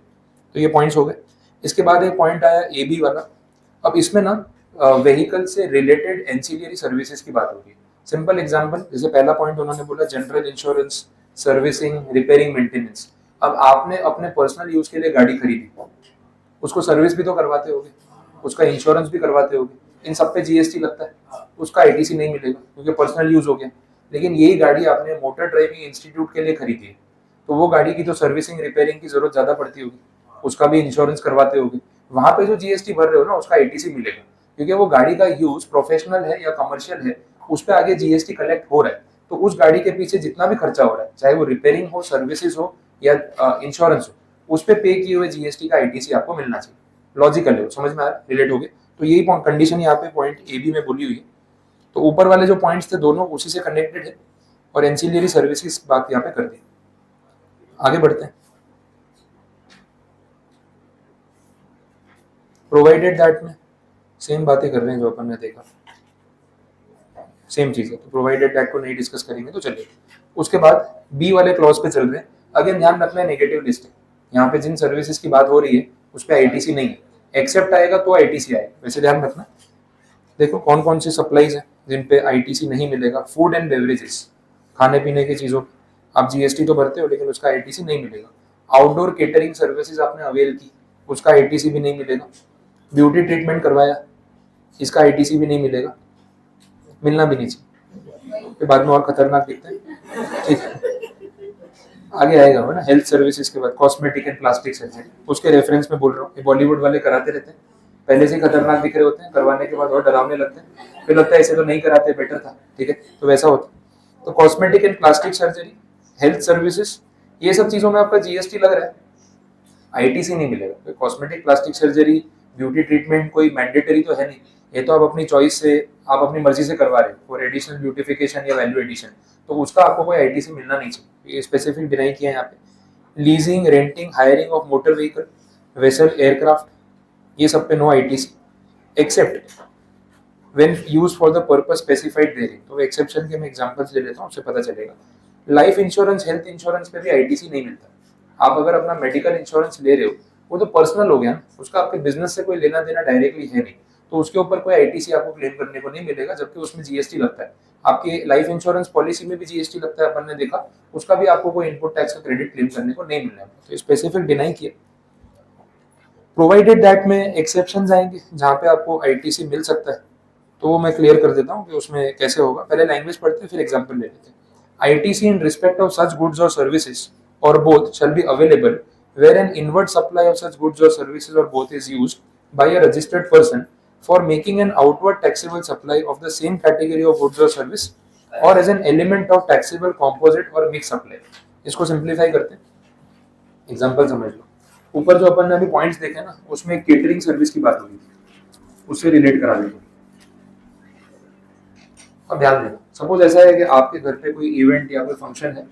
तो ये पॉइंट्स हो गए। इसके बाद एक पॉइंट आया एबी वाला। अब इसमें ना व्हीकल से रिलेटेड एंसिलियरी सर्विसेज की बात होगी। सिंपल एग्जांपल, जैसे पहला पॉइंट उन्होंने बोला general insurance, servicing, repairing, maintenance. अब आपने अपने पर्सनल यूज के लिए गाड़ी खरीदी, उसको सर्विस भी तो करवाते होगे, उसका इंश्योरेंस भी करवाते होगे, इन सब पे जीएसटी लगता है, उसका आईटीसी नहीं मिलेगा क्योंकि पर्सनल यूज हो गया। लेकिन यही गाड़ी आपने मोटर ड्राइविंग इंस्टीट्यूट के लिए खरीदी है, तो वो गाड़ी की तो सर्विसिंग रिपेयरिंग की जरूरत ज्यादा पड़ती होगी, उसका भी इंश्योरेंस करवाते होगे, वहां पे जो जीएसटी भर रहे हो ना उसका आईटीसी मिलेगा, क्योंकि वो गाड़ी का यूज प्रोफेशनल है या कमर्शियल है, उस पर आगे जीएसटी कलेक्ट हो रहा है। तो उस गाड़ी के पीछे जितना भी खर्चा हो रहा है, चाहे वो रिपेयरिंग हो, सर्विसेज हो या इंश्योरेंस हो, उस पर पे किए हुए जीएसटी का आईटीसी आपको मिलना चाहिए। लॉजिकल है, समझ में आ रहा, रिलेट हो गया। तो यही कंडीशन यहाँ पे पॉइंट ए बी में बोली हुई है। तो ऊपर वाले जो पॉइंट्स थे दोनों उसी से कनेक्टेड है, और एंसिलियरी सर्विसेज बात यहाँ पे कर दी। आगे बढ़ते हैं। प्रोवाइडेड दैट में सेम बातें कर रहे हैं जो अपन ने देखा, सेम चीज है, तो प्रोवाइडेड दैट को नहीं डिस्कस करेंगे तो चलिए। उसके बाद बी वाले क्लॉज पे चल रहे हैं। अगेन ध्यान रखना है नेगेटिव लिस्ट है, यहाँ पे जिन सर्विसेज की बात हो रही है उस पर आईटीसी नहीं है, एक्सेप्ट आएगा तो आईटीसी आएगा, वैसे ध्यान रखना। देखो कौन कौन सी सप्लाईज है जिन पे आईटीसी नहीं मिलेगा। फूड एंड बेवरेजेस, खाने पीने की चीजों, आप जीएसटी तो भरते हो लेकिन उसका आईटीसी नहीं मिलेगा। आउटडोर केटरिंग सर्विसेज आपने अवेल की, उसका आईटीसी भी नहीं मिलेगा। ब्यूटी ट्रीटमेंट करवाया, इसका आईटीसी भी नहीं मिलेगा, मिलना भी नहीं चाहिए, फिर बाद में और खतरनाक दिखता है, ठीक है। आगे आएगा वो ना हेल्थ सर्विसेज के बाद कॉस्मेटिक एंड प्लास्टिक सर्जरी, उसके रेफरेंस में बोल रहा हूँ, ये बॉलीवुड वाले कराते रहते हैं, पहले से खतरनाक दिख रहे होते हैं, करवाने के बाद और डरावने लगते हैं, फिर लगता है इसे तो नहीं कराते, बेटर था, ठीक है, तो वैसा होता। तो cosmetic and plastic surgery, health services, ये सब चीजों में आपका जीएसटी लग रहा है, आईटीसी नहीं मिलेगा। Cosmetic plastic surgery, beauty treatment कोई मैंडेटरी तो है नहीं, ये तो आप अपनी चॉइस से, आप अपनी मर्जी से करवा रहे हो, फॉर एडिशनल ब्यूटिफिकेशन या वैल्यू एडिशन, तो उसका आपको कोई आईटीसी मिलना नहीं चाहिए, ये स्पेसिफिक डिनाई किया है यहाँ पे। Leasing, renting, hiring of motor vehicle, vessel, aircraft, ये सब पे no ITC except when use for the purpose specified there. तो एक्सेप्शन के मैं एग्जांपल्स ले लेता हूँ, उससे पता चलेगा। लाइफ इंश्योरेंस, हेल्थ इंश्योरेंस पे भी आईटीसी नहीं मिलता। आप अगर अपना मेडिकल इंश्योरेंस ले रहे हो, वो तो पर्सनल हो गया ना, उसका आपके बिजनेस से कोई लेना देना डायरेक्टली है नहीं, तो उसके ऊपर कोई आईटीसी आपको क्लेम करने को नहीं मिलेगा, जबकि उसमें जीएसटी लगता है। आपकी लाइफ इंश्योरेंस पॉलिसी में भी जीएसटी लगता है, अपन ने देखा, उसका भी आपको कोई इनपुट टैक्स का क्रेडिट क्लेम करने को नहीं मिलने वाला। तो स्पेसिफिक डिनाई किया। प्रोवाइडेड दैट में एक्सेप्शंस आएंगे जहाँ पे आपको आईटीसी मिल सकता है, तो वो मैं क्लियर कर देता हूँ कि उसमें कैसे होगा। पहले लैंग्वेज पढ़ते हैं, फिर एग्जांपल ले लेते हैं। ITC in respect of such goods और सर्विसेज और both shall be available where an inward supply of such goods or services or both is used by a registered person for making an outward taxable supply of the same category of goods or service or as an element of taxable composite or mixed supply। इसको simplify करते हैं, example समझ लो। ऊपर जो अपन ने अभी points देखे ना, उसमें केटरिंग सर्विस की बात हुई थी, उससे रिलेट करा देते। अब ध्यान देना, सपोज ऐसा है कि आपके घर पे कोई इवेंट या कोई फंक्शन है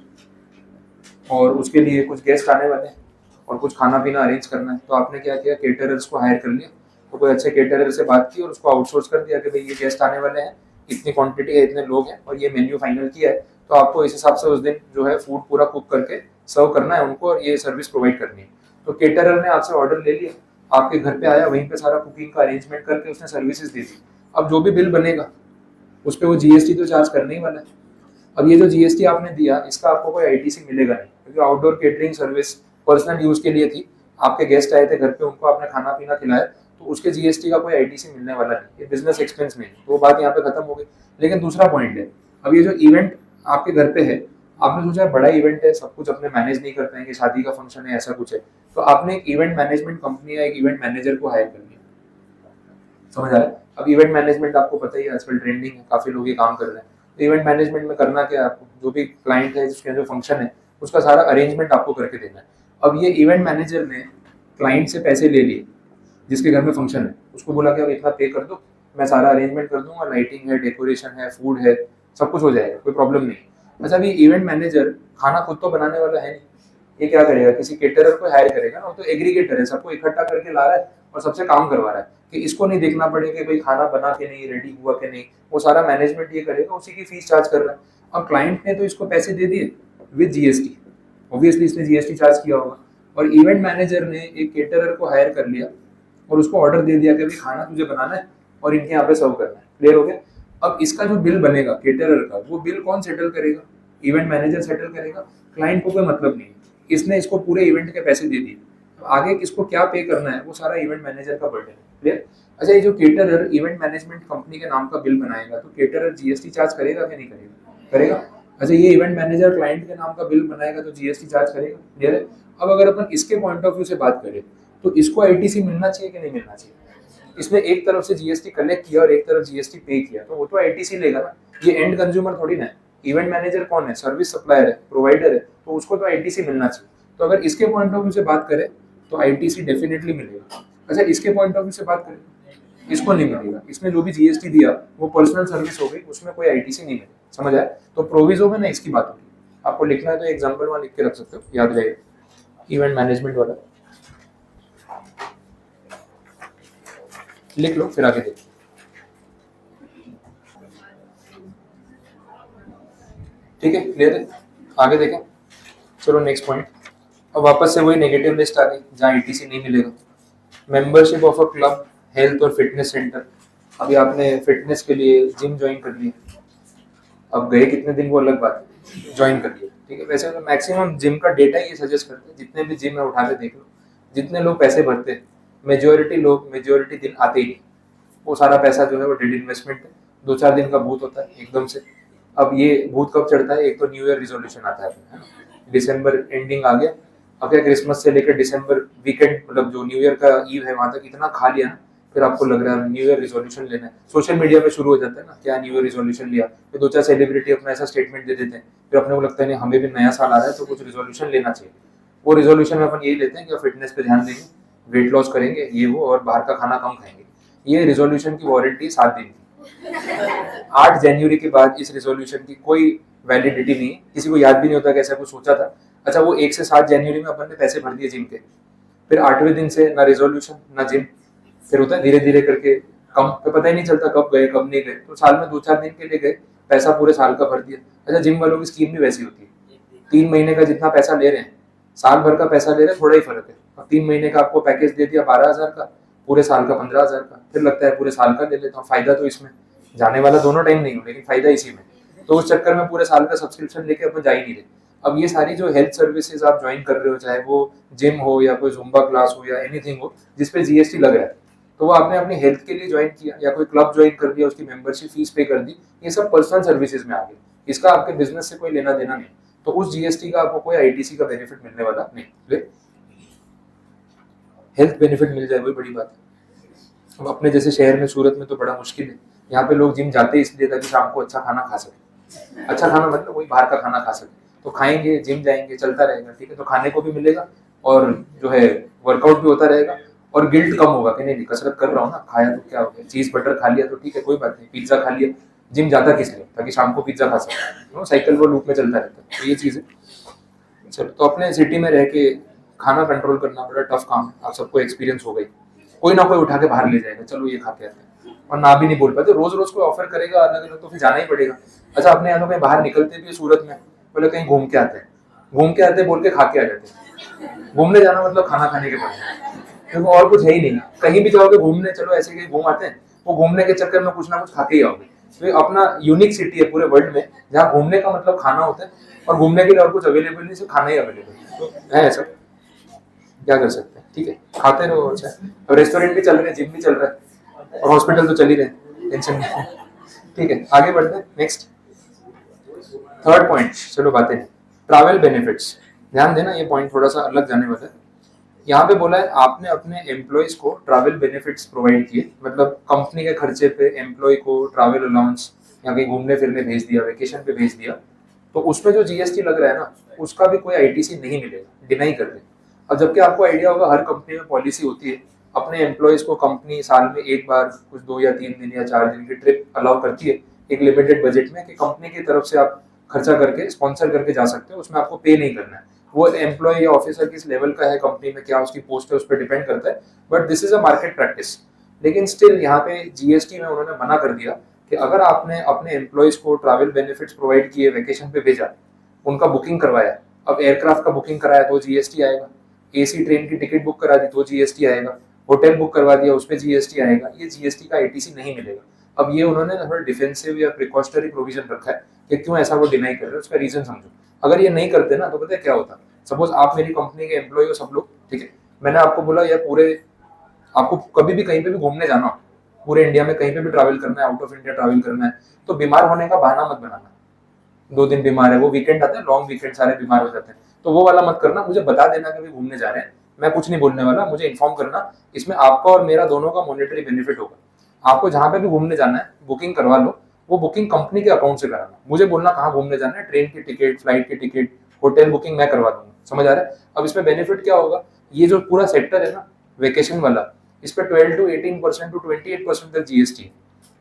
और उसके लिए कुछ गेस्ट आने वाले हैं और कुछ खाना पीना अरेंज करना है, तो आपने क्या किया, केटरर्स को हायर कर लिया। तो कोई अच्छे केटरर से बात की और उसको आउटसोर्स कर दिया कि भाई ये गेस्ट आने वाले हैं, इतनी क्वांटिटी है, इतने लोग हैं और ये मेन्यू फाइनल किया है, तो आपको इस हिसाब से उस दिन जो है फूड पूरा कुक करके सर्व करना है उनको और ये सर्विस प्रोवाइड करनी है। तो केटरर ने आपसे ऑर्डर ले लिया, आपके घर पे आया, वहीं पे सारा कुकिंग का अरेंजमेंट करके उसने सर्विसेज दे दी। अब जो भी बिल बनेगा उस पर वो जीएसटी तो चार्ज करने ही वाला है। अब ये जो जीएसटी आपने दिया, इसका आपको कोई आईटीसी मिलेगा नहीं, क्योंकि outdoor catering service personal use के लिए थी। आपके गेस्ट आए थे घर पे, उनको आपने खाना पीना खिलाया, तो उसके जीएसटी का कोई आईटीसी मिलने वाला नहीं, ये बिजनेस एक्सपेंस में है। तो वो बात यहाँ पे खत्म हो गई। लेकिन दूसरा पॉइंट है, अब ये जो इवेंट आपके घर पे है, आपने सोचा बड़ा इवेंट है, सब कुछ अपने मैनेज नहीं करते हैं कि शादी का फंक्शन है ऐसा कुछ है, तो आपने एक इवेंट मैनेजमेंट कंपनी या एक इवेंट मैनेजर को हायर कर लिया। समझ आ रहा है? अब इवेंट मैनेजमेंट आपको पता ही है, आजकल ट्रेंडिंग है, काफी लोग ये काम कर रहे हैं। तो इवेंट मैनेजमेंट में करना क्या है, आपको जो भी क्लाइंट है जिसके जो फंक्शन है उसका सारा अरेंजमेंट आपको करके देना है। अब ये इवेंट मैनेजर ने क्लाइंट से पैसे ले लिए, जिसके घर में फंक्शन है, उसको बोला कि अब इतना पे कर दो, मैं सारा अरेंजमेंट कर दूंगा, लाइटिंग है, डेकोरेशन है, फूड है, सब कुछ हो जाएगा, कोई प्रॉब्लम नहीं। अच्छा, अभी इवेंट मैनेजर खाना खुद तो बनाने वाला है नहीं, ये क्या करेगा, किसी केटरर को हायर करेगा ना, वो तो एग्रीगेटर है, सबको इकट्ठा करके ला रहा है और सबसे काम करवा रहा है कि इसको नहीं देखना पड़े कि भाई खाना बना के नहीं, रेडी हुआ कि नहीं, वो सारा मैनेजमेंट ये करेगा, उसी की फीस चार्ज कर रहा है। अब क्लाइंट ने तो इसको पैसे दे दिए विद जीएसटी, ऑब्वियसली इसने जीएसटी चार्ज किया होगा, और इवेंट मैनेजर ने एक केटरर को हायर कर लिया और उसको ऑर्डर दे दिया कि भाई खाना तुझे बनाना है और इनके यहाँ पे सर्व करना है। क्लियर हो गया? अब इसका जो बिल बनेगा केटरर का, वो बिल कौन सेटल करेगा? इवेंट मैनेजर सेटल करेगा, क्लाइंट को कोई मतलब नहीं है। इसने इसको पूरे इवेंट के पैसे दे दिए, आगे किसको क्या पे करना है वो सारा इवेंट मैनेजर का बर्डन है। क्लियर? अच्छा, ये जो केटरर इवेंट मैनेजमेंट कंपनी के नाम का बिल बनाएगा, तो केटरर जीएसटी चार्ज करेगा कि नहीं करेगा? करेगा। अच्छा, ये इवेंट मैनेजर क्लाइंट के नाम का बिल बनाएगा तो जीएसटी चार्ज करेगा। क्लियर है? अब अगर अपन इसके पॉइंट ऑफ व्यू से बात करें तो इसको आईटीसी मिलना चाहिए कि नहीं मिलना चाहिए? इसने एक तरफ से जीएसटी कलेक्ट किया और एक तरफ जीएसटी पे किया, तो वो तो आईटीसी लेगा ना, ये एंड कंज्यूमर थोड़ी ना है। इवेंट मैनेजर कौन है? सर्विस सप्लायर है, प्रोवाइडर है, तो उसको तो आईटीसी मिलना चाहिए। तो अगर इसके पॉइंट ऑफ व्यू से बात करें तो आईटीसी डेफिनेटली मिलेगा। अच्छा, इसके पॉइंट ऑफ व्यू से बात करें, इसको नहीं मिलेगा। इसने जो भी जीएसटी दिया वो पर्सनल सर्विस हो गई, उसमें कोई आईटीसी नहीं मिलेगा। समझ आया? तो प्रोविजो में ना इसकी बात होगी। आपको लिखना है तो एग्जाम्पल वहां लिख के रख सकते हो, याद रहेगा। इवेंट मैनेजमेंट वाला लिख लो, फिर आगे देखो। ठीक है, क्लियर है? आगे देखें, चलो नेक्स्ट पॉइंट। अब वापस से वही नेगेटिव लिस्ट आ गई जहाँ ईटीसी नहीं मिलेगा। Membership of a club, health और फिटनेस सेंटर। अभी आपने फिटनेस के लिए जिम ज्वाइन कर लिया, अब गए कितने दिन वो अलग बात है, ज्वाइन कर लिया। ठीक है, वैसे तो मैक्सिमम जिम का डेटा ये सजेस्ट करते हैं, जितने भी जिम है उठा के देख लो, जितने लोग पैसे भरते हैं मेजोरिटी दिन आते ही नहीं। वो सारा पैसा जो है वो डेड इन्वेस्टमेंट है, 2-4 दिन का भूत होता है एकदम से। अब ये भूत कब चढ़ता है? एक तो न्यू ईयर रिजोल्यूशन आता है, दिसंबर एंडिंग आ गया, अब क्या क्रिसमस से लेकर दिसंबर वीकेंड, मतलब जो न्यू ईयर का ईव है वहां तक इतना खा लिया ना, फिर आपको लग रहा है न्यू ईयर रिजोल्यूशन लेना है। सोशल मीडिया पे शुरू हो जाता है ना, क्या न्यू ईयर रिजोल्यूशन लिया, फिर 2-4 सेलिब्रिटी अपना ऐसा स्टेटमेंट दे देते हैं, फिर अपने को लगता है नहीं हमें भी नया साल आ रहा है तो कुछ रिजोल्यूशन लेना चाहिए। वो रिजोल्यूशन में अपन यही लेते हैं कि फिटनेस पे ध्यान देंगे, वेट लॉस करेंगे, ये वो, और बाहर का खाना कम खाएंगे। ये रिजोल्यूशन की वारंटी 7 दिन की। 8 जनवरी के बाद इस रिजोल्यूशन की कोई वैलिडिटी नहीं, किसी को याद भी नहीं होता कि ऐसा कुछ सोचा था। अच्छा, वो 1 से 7 जनवरी में अपन ने पैसे भर दिए जिम के, फिर 8वें दिन से ना रिजोल्यूशन ना जिम, फिर होता है धीरे धीरे करके कम, तो पता ही नहीं चलता कब गए कब नहीं गए, तो साल में 2-4 दिन के लिए गए, पैसा पूरे साल का भर दिया। अच्छा, जिम वालों की स्कीम भी वैसी होती है, 3 महीने का जितना पैसा ले रहे हैं, साल भर का पैसा ले रहे हैं, थोड़ा ही फर्क है। अब 3 महीने का आपको पैकेज दे दिया 12,000 का, पूरे साल का 15,000 का, फिर लगता है पूरे साल का ले लेता हूँ, फायदा तो इसमें जाने वाला दोनों टाइम नहीं हो, लेकिन फायदा इसी में, तो उस चक्कर में पूरे साल का सब्सक्रिप्शन लेके अपन जा ही नहीं रहे। अब ये सारी जो हेल्थ सर्विसेज आप ज्वाइन कर रहे हो, चाहे वो जिम हो या कोई जुम्बा क्लास हो या एनीथिंग हो जिसपे जीएसटी लग रहा है, तो वो आपने अपनी हेल्थ के लिए ज्वाइन किया या कोई क्लब ज्वाइन कर दिया, उसकी मेंबरशिप फीस पे कर दी, ये सब पर्सनल सर्विसेज में आ गए, इसका आपके बिजनेस से कोई लेना देना नहीं, तो उस जीएसटी का आपको कोई आईटीसी का बेनिफिट मिलने वाला नहीं। हेल्थ बेनिफिट मिल जाए वही बड़ी बात है। अब अपने जैसे शहर में सूरत में तो बड़ा मुश्किल है, यहाँ पे लोग जिम जाते इसलिए ताकि शाम को अच्छा खाना खा सके, अच्छा खाना मतलब वही बाहर का खाना खा सके, तो खाएंगे, जिम जाएंगे, चलता रहेगा, ठीक है, तो खाने को भी मिलेगा और जो है वर्कआउट भी होता रहेगा, और गिल्ट कम होगा कि नहीं कसरत कर रहा हूँ ना, खाया तो क्या हो गया, चीज बटर खा लिया तो ठीक है कोई बात नहीं, पिज्जा खा लिया, जिम जाता किस लिए, ताकि शाम को पिज्जा खा सके, साइकिल वो लूप में चलता रहता है, तो ये चीज है। चलो, तो अपने सिटी में रह के खाना कंट्रोल करना बड़ा टफ काम है, आप सबको एक्सपीरियंस हो गई, कोई ना कोई उठा के बाहर ले जाएगा, चलो ये खा के आते हैं, और ना भी नहीं बोल पाते, रोज रोज कोई ऑफर करेगा अलग अलग तो फिर जाना ही पड़ेगा। अच्छा, अपने यहाँ कहीं बाहर निकलते भी सूरत में, बोले कहीं घूम के आते हैं, घूम के आते बोल के खा के आ जाते हैं, घूमने जाना मतलब खाना खाने के बाद, क्योंकि और कुछ है ही नहीं, कहीं भी जाओगे घूमने, चलो ऐसे कहीं घूम आते हैं, वो घूमने के चक्कर में कुछ ना कुछ खा के ही आओगे, तो अपना यूनिक सिटी है पूरे वर्ल्ड में जहाँ घूमने का मतलब खाना होता है, और घूमने के लिए और कुछ अवेलेबल नहीं, सिर्फ खाना ही अवेलेबल, तो है ऐसा, क्या कर सकते हैं, ठीक है, खाते रहो। अच्छा, अब रेस्टोरेंट भी चल रहे हैं, जिम भी चल रहा है, और हॉस्पिटल तो चल ही रहे हैं, टेंशन नहीं, ठीक है, आगे बढ़ते हैं। नेक्स्ट, थर्ड पॉइंट, चलो बातें, ट्रैवल बेनिफिट्स, ध्यान देना, ये पॉइंट थोड़ा सा अलग जाने वाला है। यहाँ पे बोला है आपने अपने एम्प्लॉयज को ट्रैवल बेनिफिट्स प्रोवाइड किए, मतलब कंपनी के खर्चे पे एम्प्लॉय को ट्रैवल अलाउंस या कहीं घूमने फिरने भेज दिया, वेकेशन पे भेज दिया, तो उसमें जो जीएसटी लग रहा है ना, उसका भी कोई आईटीसी नहीं मिलेगा, डिनाई कर दे। अब जबकि आपको आइडिया होगा हर कंपनी में पॉलिसी होती है, अपने एम्प्लॉयज को कंपनी साल में एक बार कुछ 2 या 3 दिन या 4 दिन की ट्रिप अलाउ करती है एक लिमिटेड बजट में, कि कंपनी की तरफ से आप खर्चा करके स्पॉन्सर करके जा सकते हो, उसमें आपको पे नहीं करना है, वो एम्प्लॉय या ऑफिसर किस लेवल का है कंपनी में, क्या उसकी पोस्ट है, उस पर डिपेंड करता है, but this is a market practice. लेकिन स्टिल यहाँ पे जीएसटी में उन्होंने मना कर दिया कि अगर आपने अपने एम्प्लॉयज को ट्रैवल बेनिफिट्स प्रोवाइड किए, वेकेशन पे भेजा, उनका बुकिंग करवाया, अब एयरक्राफ्ट का बुकिंग कराया तो जीएसटी आएगा, एसी ट्रेन की टिकट बुक करा दी तो जीएसटी आएगा, होटल बुक करवा दिया उस पर जीएसटी आएगा, ये जीएसटी का आईटीसी नहीं मिलेगा। अब ये उन्होंने थोड़ा डिफेंसिव या प्रिकॉशनरी प्रोविजन रखा है कि क्यों ऐसा वो डिनाई कर रहे हैं, उसका रीजन समझो। अगर ये नहीं करते ना तो पता है क्या होता, सपोज आप मेरी कंपनी के एम्प्लॉय हो सब लोग, ठीक है, मैंने आपको बोला यार पूरे, आपको कभी भी कहीं पे भी घूमने जाना हो, पूरे इंडिया में कहीं पे भी ट्रैवल करना है, आउट ऑफ इंडिया ट्रैवल करना है, तो बीमार होने का बहाना मत बनाना, 2 दिन बीमार है, वो वीकेंड आता है लॉन्ग वीकेंड, सारे बीमार हो जाते हैं, तो वो वाला मत करना, मुझे बता देना कि भी घूमने जा रहे हैं, मैं कुछ नहीं बोलने वाला, मुझे इन्फॉर्म करना, इसमें आपका और मेरा दोनों का मॉनेटरी बेनिफिट होगा। आपको जहां पे भी घूमने जाना है बुकिंग करवा लो, वो बुकिंग कंपनी के अकाउंट से कराना, मुझे बोलना कहाँ घूमने जाना है, ट्रेन की टिकट, फ्लाइट की टिकट, होटल बुकिंग मैं करवा दूंगा, समझ आ रहा है। अब इसमें बेनिफिट क्या होगा, ये जो पूरा सेक्टर है ना वेकेशन वाला, इस पर 12 to 18% to 28% तक जीएसटी है।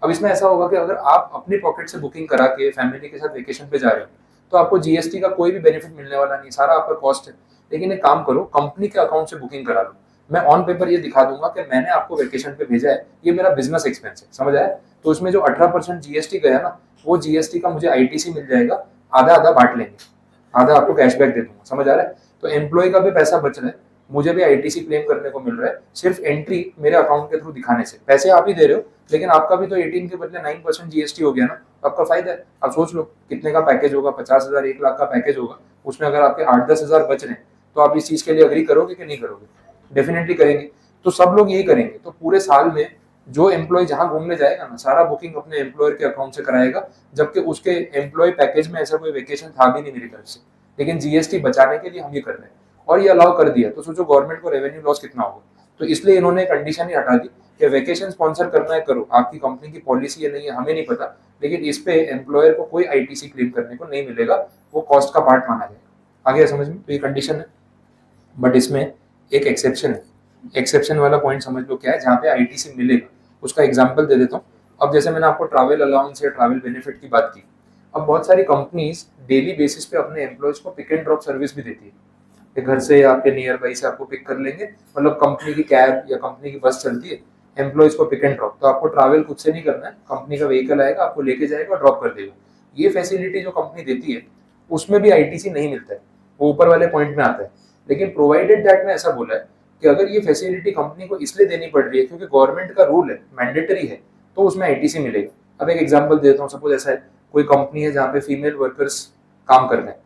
अब इसमें ऐसा होगा कि अगर आप अपनी पॉकेट से बुकिंग करा के फैमिली के साथ वेकेशन पे जा रहे हो, तो आपको जीएसटी का कोई भी बेनिफिट मिलने वाला नहीं, सारा आपका कॉस्ट है। लेकिन एक काम करो, कंपनी के अकाउंट से बुकिंग करा लो, मैं ऑन पेपर ये दिखा दूंगा कि मैंने आपको वेकेशन पे भेजा है, ये मेरा बिजनेस एक्सपेंस है, समझ आया। तो उसमें जो 18% जीएसटी गया ना, वो जीएसटी का मुझे आईटीसी मिल जाएगा, आधा आधा बांट लेंगे, आधा आपको कैशबैक दे दूंगा, समझ आ रहा है। तो एम्प्लॉय का भी पैसा बच रहा है, मुझे भी आईटीसी क्लेम करने को मिल रहा है, सिर्फ एंट्री मेरे अकाउंट के थ्रू दिखाने से। पैसे आप ही दे रहे हो, लेकिन आपका भी तो 18 के बदले 9% जीएसटी हो गया ना, आपका फायदा है। आप सोच लो कितने का पैकेज होगा, 50,000 1 लाख का पैकेज होगा, उसमें अगर आपके 8-10 हजार बच रहे हैं, तो आप इस चीज के लिए अग्री करोगे कि नहीं करोगे? डेफिनेटली करेंगे। तो सब लोग यही करेंगे। तो पूरे साल में जो एम्प्लॉय जहां घूमने जाएगा ना, सारा बुकिंग अपने एम्प्लॉयर के अकाउंट से कराएगा, जबकि उसके एम्प्लॉय पैकेज में ऐसा कोई वेकेशन था भी नहीं मेरी तरफ से, लेकिन जीएसटी बचाने के लिए हम ये कर रहे हैं और ये अलाउ कर दिया। तो सोचो गवर्नमेंट को रेवेन्यू लॉस कितना होगा। तो इसलिए इन्होंने कंडीशन ही हटा दी कि वैकेशन स्पॉन्सर करना है करो, आपकी कंपनी की पॉलिसी है नहीं है हमें नहीं पता, लेकिन इस पे एम्प्लॉयर को कोई आईटीसी क्लेम करने को नहीं मिलेगा, वो कॉस्ट का पार्ट माना जाएगा। आगे समझ में? तो ये कंडीशन है, बट इसमें एक एक्सेप्शन है। एक्सेप्शन वाला पॉइंट समझ लो क्या है, जहाँ पे आईटीसी मिलेगा। उसका एग्जांपल दे देता हूँ। अब जैसे मैंने आपको ट्रैवल अलाउंस या ट्रैवल बेनिफिट की बात की, अब बहुत सारी कंपनीज डेली बेसिस पे अपने एम्प्लॉयज को पिक एंड ड्रॉप सर्विस भी देती है। कि घर से या आपके नियर बाई से आपको पिक कर लेंगे, मतलब कंपनी की कैब या कंपनी की बस चलती है, एम्प्लॉयज को पिक एंड ड्रॉप, तो आपको ट्रैवल खुद से नहीं करना है, कंपनी का व्हीकल आएगा आपको लेके जाएगा और ड्रॉप कर देगा। ये फैसिलिटी जो कंपनी देती है उसमें भी आईटीसी नहीं मिलता है, वो ऊपर वाले पॉइंट में आता है। लेकिन प्रोवाइडेड दैट में ऐसा बोला है कि अगर ये फैसिलिटी कंपनी को इसलिए देनी पड़ रही है क्योंकि गवर्नमेंट का रूल है, मैंडेटरी है, तो उसमें आईटीसी मिलेगा। अब एक एग्जांपल देता हूँ, सपोज ऐसा है कोई कंपनी है जहाँ पे फीमेल वर्कर्स काम कर रहे हैं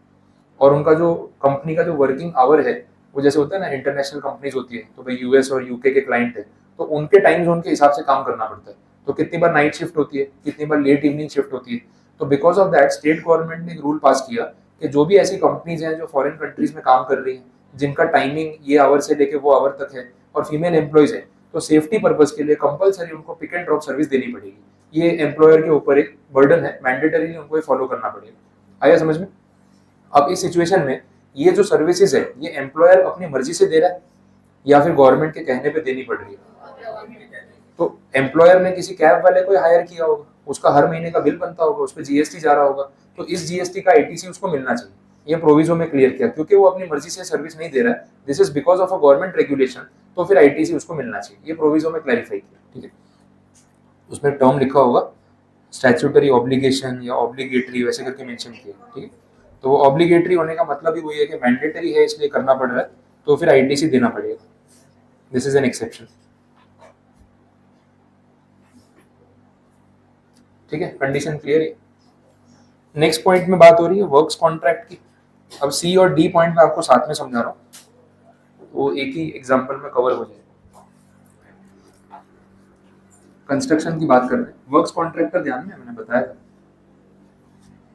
और उनका जो कंपनी का जो वर्किंग आवर है वो जैसे होता है ना, इंटरनेशनल कंपनीज होती है तो भाई यूएस और यूके के क्लाइंट है, तो उनके टाइम जोन के हिसाब से काम करना पड़ता है। तो कितनी बार नाइट शिफ्ट होती है, कितनी बार लेट इवनिंग शिफ्ट होती है। तो because of that state government ने एक रूल पास किया कि जो भी ऐसी कंपनीज हैं जो फॉरेन कंट्रीज में काम कर रही हैं, जिनका टाइमिंग ये आवर से लेके वो आवर तक है और फीमेल एम्प्लॉयज है, तो सेफ्टी पर्पज के लिए कंपलसरी उनको पिक एंड ड्रॉप सर्विस देनी पड़ेगी। ये एम्प्लॉयर के ऊपर एक बर्डन है, मैंडेटरीली उनको फॉलो करना पड़ेगा। आया समझ में? अब इस सिचुएशन में ये जो सर्विसेज है ये एम्प्लॉयर अपनी मर्जी से दे रहा है या फिर गवर्नमेंट के कहने पे देनी पड़ रही है? तो एम्प्लॉयर ने किसी कैब वाले को हायर किया होगा, उसका हर महीने का बिल बनता होगा, उस पर जीएसटी जा रहा होगा, तो इस जीएसटी का आईटीसी उसको मिलना चाहिए। ये प्रोविजो में क्लियर किया, क्योंकि वो अपनी मर्जी से सर्विस नहीं दे रहा है, this is because of a government regulation, तो फिर आईटीसी उसको मिलना चाहिए। ये प्रोविजो में क्लैरिफाई किया, ठीक है। उसमें टर्म लिखा होगा स्टैट्यूटरी ऑब्लिगेशन या ऑब्लिगेटरी, वैसे करके मेंशन किया, ठीक है। तो वो ऑब्लिगेटरी होने का मतलब ही वही है कि मैंडेटरी है इसलिए करना पड़ रहा है, तो फिर आईटीसी देना पड़ेगा। दिस इज एन एक्सेप्शन, ठीक है। कंडीशन क्लियर है। नेक्स्ट पॉइंट में बात हो रही है वर्क्स कॉन्ट्रैक्ट की। अब सी और डी पॉइंट में आपको साथ में समझा रहा हूँ, वो एक ही एग्जांपल में कवर हो जाएगा। कंस्ट्रक्शन की बात कर रहे हैं, वर्क्स कॉन्ट्रैक्टर ध्यान में मैंने बताया था,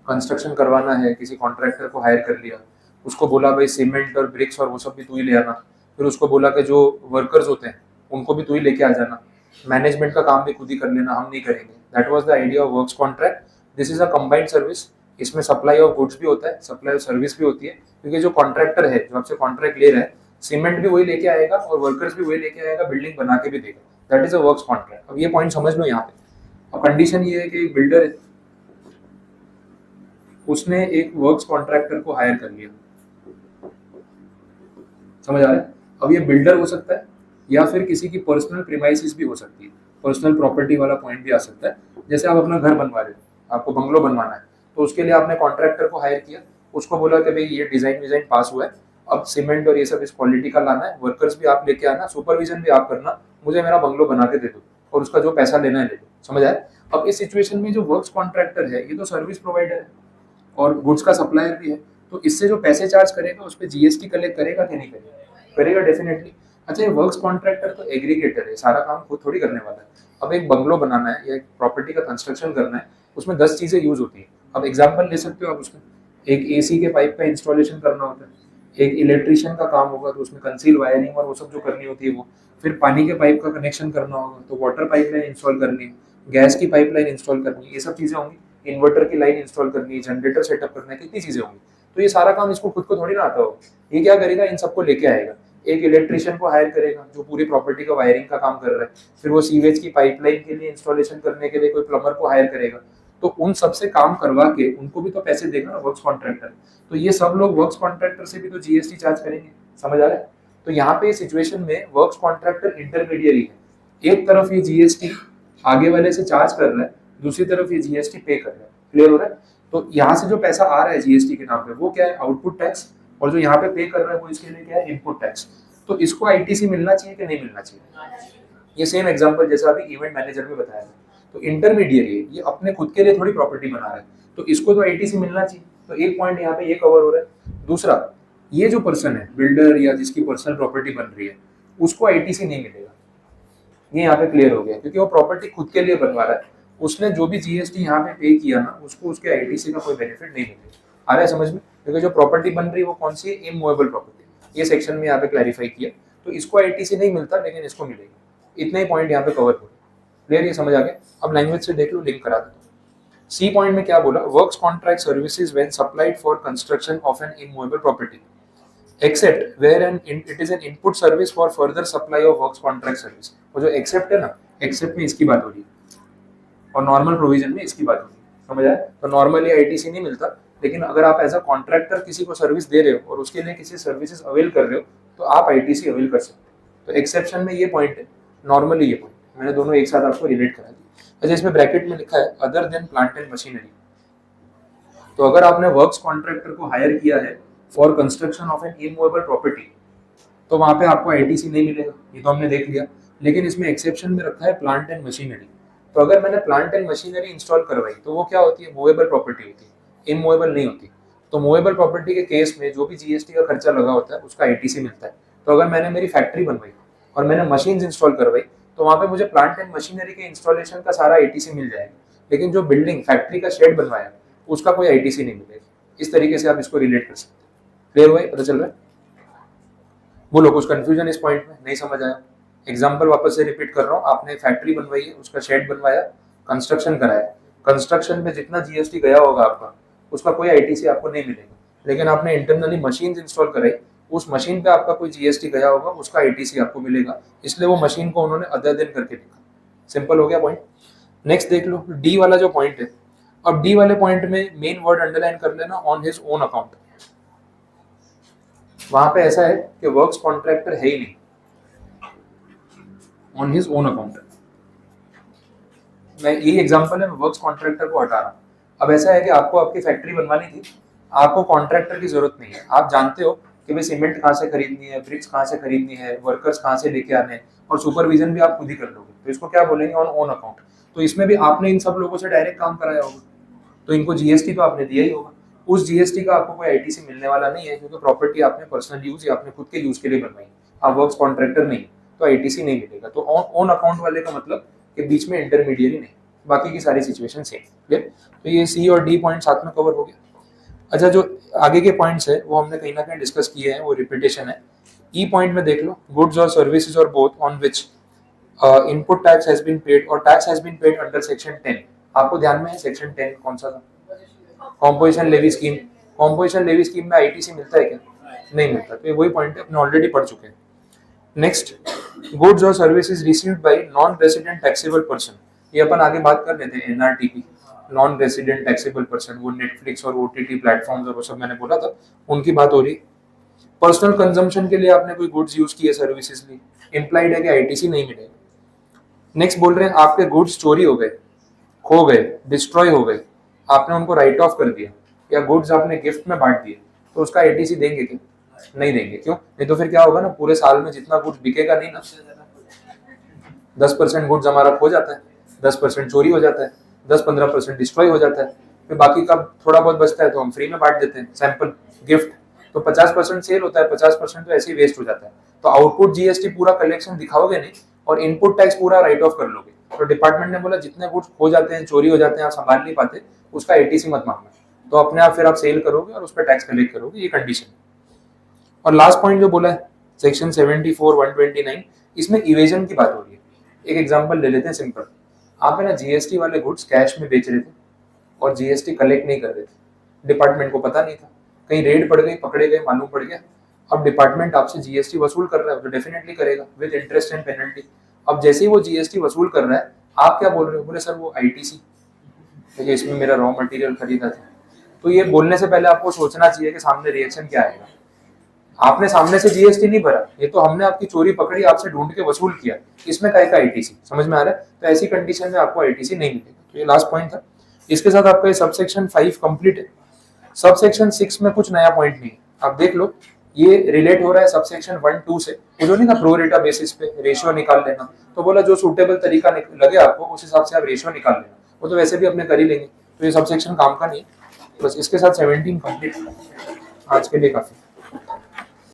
कंस्ट्रक्शन करवाना है, किसी कॉन्ट्रैक्टर को हायर कर लिया, उसको बोला भाई सीमेंट और ब्रिक्स और वो सब भी तू ही ले आना, फिर उसको बोला कि जो वर्कर्स होते हैं उनको भी तू ही लेके आ जाना, मैनेजमेंट का काम भी खुद ही कर लेना, हम नहीं करेंगे। That was the idea of works contract. This is a combined service, इसमें सप्लाई ऑफ गुड्स भी होता है, सप्लाई ऑफ सर्विस भी होती है, क्योंकि जो कॉन्ट्रैक्टर है जो आपसे कॉन्ट्रैक्ट ले रहा है, सीमेंट भी वही लेके आएगा और वर्कर्स भी वही लेके आएगा, बिल्डिंग बना के भी देगा। That is a works contract. अब ये पॉइंट समझ लो यहाँ पे। अब कंडीशन ये है कि एक बिल्डर है, उसने एक वर्क्स कॉन्ट्रैक्टर को हायर कर लिया, समझ आ रहा है? अब ये बिल्डर हो सकता है या फिर किसी की पर्सनल प्रीमाइसिस भी हो सकती है, पर्सनल प्रॉपर्टी वाला पॉइंट भी आ सकता है। जैसे आप अपना घर बनवा रहे हो, आपको बंगलो बनवाना है, तो उसके लिए आपने कॉन्ट्रैक्टर को हायर किया, उसको बोला कि भाई ये डिजाइन विजाइन पास हुआ है, अब सीमेंट और ये सब इस क्वालिटी का लाना है, वर्कर्स भी आप लेके आना, सुपरविजन भी आप करना, मुझे मेरा बंगलो बना के दे दो और उसका जो पैसा लेना है ले लो। समझ आया? अब इस सिचुएशन में जो वर्क्स कॉन्ट्रैक्टर है ये तो सर्विस प्रोवाइडर है और गुड्स का सप्लायर भी है, तो इससे जो पैसे चार्ज करेगा उस पर जीएसटी कलेक्ट करेगा कि नहीं करेगा? करेगा डेफिनेटली। अच्छा, ये वर्क्स कॉन्ट्रैक्टर तो एग्रीगेटर है, सारा काम खुद थोड़ी करने वाला है। अब एक बंगलो बनाना है या एक प्रॉपर्टी का कंस्ट्रक्शन करना है, उसमें 10 चीजें यूज होती है। अब एग्जांपल ले सकते हो आप उसमें, एक एसी के पाइप का इंस्टॉलेशन करना होता है, एक इलेक्ट्रिशियन का काम होगा तो उसमें कंसील वायरिंग और वो सब जो करनी होती है वो, फिर पानी के पाइप का कनेक्शन करना होगा तो वाटर पाइपलाइन इंस्टॉल करनी है, गैस की पाइपलाइन इंस्टॉल करनी है, ये सब चीजें होंगी, इन्वर्टर की लाइन इंस्टॉल करनी है, जनरेटर सेटअप करना है, कितनी चीजें होंगी। तो ये सारा काम इसको खुद को थोड़ी ना आता होगा, ये क्या करेगा, इन सबको लेके आएगा, एक इलेक्ट्रिशियन को हायर करेगा जो पूरी प्रॉपर्टी का वायरिंग का काम कर रहा है, फिर वो सीवेज की पाइपलाइन के लिए इंस्टॉलेशन करने के लिए कोई प्लम्बर को हायर करेगा, तो उन सबसे काम करवा के उनको भी तो पैसे देगा ना वर्क्स कॉन्ट्रैक्टर। तो ये सब लोग वर्क्स कॉन्ट्रैक्टर से भी तो जीएसटी चार्ज करेंगे, समझ आ रहा है? तो यहाँ पे सिचुएशन में वर्क्स कॉन्ट्रैक्टर इंटरमीडियरी है, एक तरफ ये जीएसटी आगे वाले से चार्ज कर रहा है, दूसरी तरफ ये जीएसटी पे कर रहा है। क्लियर हो रहा है? तो यहाँ से जो पैसा आ रहा है जीएसटी के नाम पे वो क्या है, आउटपुट टैक्स, और जो यहाँ पे पे कर रहा है वो इसके लिए क्या है, इनपुट टैक्स। तो इसको आईटीसी मिलना चाहिए कि नहीं मिलना चाहिए? ये सेम एग्जांपल जैसा अभी इवेंट मैनेजर में बताया था, तो इंटरमीडिएट ये अपने खुद के लिए थोड़ी प्रॉपर्टी बना रहा है, तो इसको तो आईटीसी मिलना चाहिए। तो एक पॉइंट यहाँ पे ये कवर हो रहा है। दूसरा, ये जो पर्सन है बिल्डर या जिसकी पर्सनल प्रॉपर्टी बन रही है, उसको आईटीसी नहीं मिलेगा, ये यहाँ पे क्लियर हो गया, क्योंकि वो प्रॉपर्टी खुद के लिए बनवा रहा है, उसने जो भी जीएसटी यहाँ पे पे किया ना उसको उसके आईटीसी का कोई बेनिफिट नहीं मिलेगा। आ रहा है समझ में? क्योंकि जो प्रॉपर्टी बन रही है वो कौन सी है, इमूवेबल प्रॉपर्टी, ये सेक्शन में यहाँ पे क्लैरिफाई किया, तो इसको आईटीसी नहीं मिलता लेकिन इसको मिलेगा। इतना ही पॉइंट यहाँ पे कवर हो, क्लियर, ये समझ आ गया? अब लैंग्वेज से देख लो, लिंक करा दो। सी पॉइंट में क्या बोला, works contract services when supplied for construction of an immovable property except where an it is an input service for further supply of works contract service. वो जो एक्सेप्ट है ना, एक्सेप्ट में इसकी बात हो रही है और नॉर्मल प्रोविजन में इसकी बात हो रही है, समझ आया? तो नॉर्मली आईटीसी नहीं मिलता, लेकिन अगर आप एज अ कॉन्ट्रैक्टर किसी को सर्विस दे रहे हो और उसके लिए किसी सर्विसेज अवेल कर रहे हो तो आप आईटीसी अवेल कर सकते हो। तो एक्सेप्शन में ये पॉइंट है, नॉर्मली ये पॉइंट मैंने दोनों एक साथ आपको रिलेट करा दी। अच्छा, इसमें ब्रैकेट में लिखा है other than plant and machinery. तो अगर आपने वर्क्स कॉन्ट्रैक्टर को हायर किया है for construction of an immovable property तो वहां पे आपको आईटीसी नहीं मिलेगा, ये तो हमने देख लिया। लेकिन इसमें एक्सेप्शन में रखा है प्लांट एंड मशीनरी। तो अगर मैंने प्लांट एंड मशीनरी इंस्टॉल करवाई तो वो क्या होती है, मूवेबल प्रॉपर्टी होती है, इमूवेबल नहीं होती। तो मूवेबल प्रॉपर्टी के केस में जो भी जीएसटी का खर्चा लगा होता है उसका आईटीसी मिलता है। तो अगर मैंने मेरी फैक्ट्री बनवाई और मैंने मशीन इंस्टॉल करवाई तो वहां पे मुझे प्लांट एंड मशीनरी के इंस्टॉलेशन का सारा आईटीसी मिल जाएगा, लेकिन जो बिल्डिंग फैक्ट्री का शेड बनवाया उसका कोई आईटीसी नहीं मिलेगा। इस तरीके से आप इसको रिलेट कर सकते हैं। क्लियर हुआ, पता चल रहा है? बोलो, कुछ कंफ्यूजन इस पॉइंट में नहीं समझ आया? एग्जाम्पल वापस से रिपीट कर रहा हूँ, आपने फैक्ट्री बनवाई है, उसका शेड बनवाया, कंस्ट्रक्शन कराया, कंस्ट्रक्शन में जितना जीएसटी गया होगा आपका उसका कोई आईटीसी आपको नहीं मिलेगा। लेकिन आपने इंटरनली मशीन इंस्टॉल कराई, उस मशीन पे आपका कोई जीएसटी गया होगा, उसका आईटीसी आपको मिलेगा, इसलिए वो मशीन को उन्होंने अदर दिन करके लिखा। सिंपल हो गया पॉइंट। नेक्स्ट देख लो, डी वाला जो पॉइंट है। अब डी वाले पॉइंट में मेन वर्ड अंडरलाइन कर लेना, ऑन हिज ओन अकाउंट। वहां पे ऐसा है कि वर्क्स कॉन्ट्रैक्टर है ही नहीं, ऑन हिज ओन अकाउंट। मैं यही एग्जांपल है, वर्क्स कॉन्ट्रैक्टर को हटा रहा हूं। अब ऐसा है कि आपको आपकी फैक्ट्री बनवानी थी, आपको कॉन्ट्रैक्टर की जरूरत नहीं है। आप जानते हो कि भाई सीमेंट कहाँ से खरीदनी है, ब्रिक्स कहाँ से खरीदनी है, वर्कर्स कहाँ से लेके आने हैं, और सुपरविजन भी आप खुद ही कर लोगे। तो इसको क्या बोलेंगे, ऑन ओन अकाउंट। तो इसमें भी आपने इन सब लोगों से डायरेक्ट काम कराया होगा, तो इनको जीएसटी तो आपने दिया ही होगा। उस जीएसटी का आपको कोई आईटीसी मिलने वाला नहीं है, क्योंकि प्रॉपर्टी आपने पर्सनल यूज या अपने खुद के यूज के लिए बनवाई, आप वर्क्स कॉन्ट्रैक्टर नहीं, तो आईटीसी नहीं मिलेगा। तो ऑन अकाउंट वाले का मतलब कि बीच में इंटरमीडिएरी नहीं, बाकी की सारी सिचुएशन सेम। क्लियर? तो ये सी और डी पॉइंट साथ में कवर हो गया। अच्छा, जो आगे के पॉइंट्स है वो हमने कहीं ना कहीं डिस्कस किए हैं, वो रिपीटेशन है। ई पॉइंट में देख लो, गुड्स और सर्विसेज और both on which input tax has been paid और tax has been paid under section 10। आपको ध्यान में है सेक्शन 10 कौन सा था? Composition levy scheme. Composition levy scheme में आईटीसी मिलता है क्या? नहीं मिलता। तो ये वही पॉइंट है, अपने ऑलरेडी पढ़ चुके हैं। नेक्स्ट, गुड्स और services received by non resident taxable person. ये अपन आगे बात कर लेते हैं, NRTP, non resident taxable person. वो नेटफ्लिक्स और ओटीटी प्लेटफॉर्म्स और वो सब मैंने बोला था, उनकी बात हो रही। पर्सनल कंजम्पशन के लिए आपने कोई गुड्स यूज किए, सर्विसेज ली, इंप्लाइड है कि आईटीसी नहीं मिलेगा। नेक्स्ट बोल रहे हैं आपके गुड्स चोरी हो गए, खो गए, डिस्ट्रॉय हो गए, आपने उनको राइट ऑफ कर दिया, या गुड्स आपने गिफ्ट में बांट दिए, तो उसका आईटीसी देंगे क्या? नहीं देंगे। क्यों? नहीं तो फिर क्या होगा ना, पूरे साल में जितना गुड्स बिकेगा नहीं ना, 10% गुड्स हमारा खो जाता है, 10% चोरी हो जाता है, 10-15% डिस्ट्रॉय हो जाता है, फिर बाकी का थोड़ा बहुत बचता है तो हम फ्री में बांट देते हैं, सैंपल गिफ्ट। तो 50% सेल होता है, 50% तो ऐसे ही वेस्ट हो जाता है। तो आउटपुट जीएसटी पूरा कलेक्शन दिखाओगे नहीं और इनपुट टैक्स पूरा राइट ऑफ कर लोगे। तो डिपार्टमेंट ने बोला जितने गुड्स खो जाते हैं, चोरी हो जाते हैं, आप संभाल नहीं पाते, उसका एटीसी मत मांगना। तो अपने आप फिर आप सेल करोगे और उस पर टैक्स कलेक्ट करोगे, ये कंडीशन। और लास्ट पॉइंट जो बोला है सेक्शन 74, 129, इसमें इवेजन की बात हो रही है। एक एग्जांपल ले लेते हैं सिंपल। आप है ना जीएसटी वाले गुड्स कैश में बेच रहे थे और जीएसटी कलेक्ट नहीं कर रहे थे, डिपार्टमेंट को पता नहीं था, कहीं रेड पड़ गई, पकड़े गए, मालूम पड़ गया। अब डिपार्टमेंट आपसे जीएसटी वसूल कर रहा है तो डेफिनेटली करेगा विद इंटरेस्ट एंड पेनल्टी। अब जैसे ही वो जीएसटी वसूल कर रहा है, आप क्या बोल रहे हो? बोले सर वो आईटीसी, देखिए इसमें मेरा रॉ मटेरियल खरीदा था। तो ये बोलने से पहले आपको सोचना चाहिए कि सामने रिएक्शन क्या आएगा। आपने सामने से जीएसटी नहीं भरा, ये तो हमने आपकी चोरी पकड़ी, आपसे ढूंढ के वसूल किया, इसमें काय का आईटीसी? समझ में आ रहा है? तो ऐसी कंडीशन में आपको आईटीसी नहीं मिलेगा। तो ये लास्ट पॉइंट था। इसके साथ आपका ये सबसेक्शन 5 कंप्लीट है। सबसेक्शन 6 में कुछ नया पॉइंट नहीं है, आप देख लो। ये रिलेट हो रहा है सबसेक्शन 1-2 से। वो जो नहीं था प्रोरेटा बेसिस पे रेशियो निकाल लेना, तो बोला जो सूटेबल तरीका लगे आपको उस हिसाब से आप रेशियो निकाल लेना, वो तो वैसे भी अपने कर ही लेंगे। तो ये सबसेक्शन काम का नहीं है। बस इसके साथ 17 कंप्लीट आज के लिए काफी।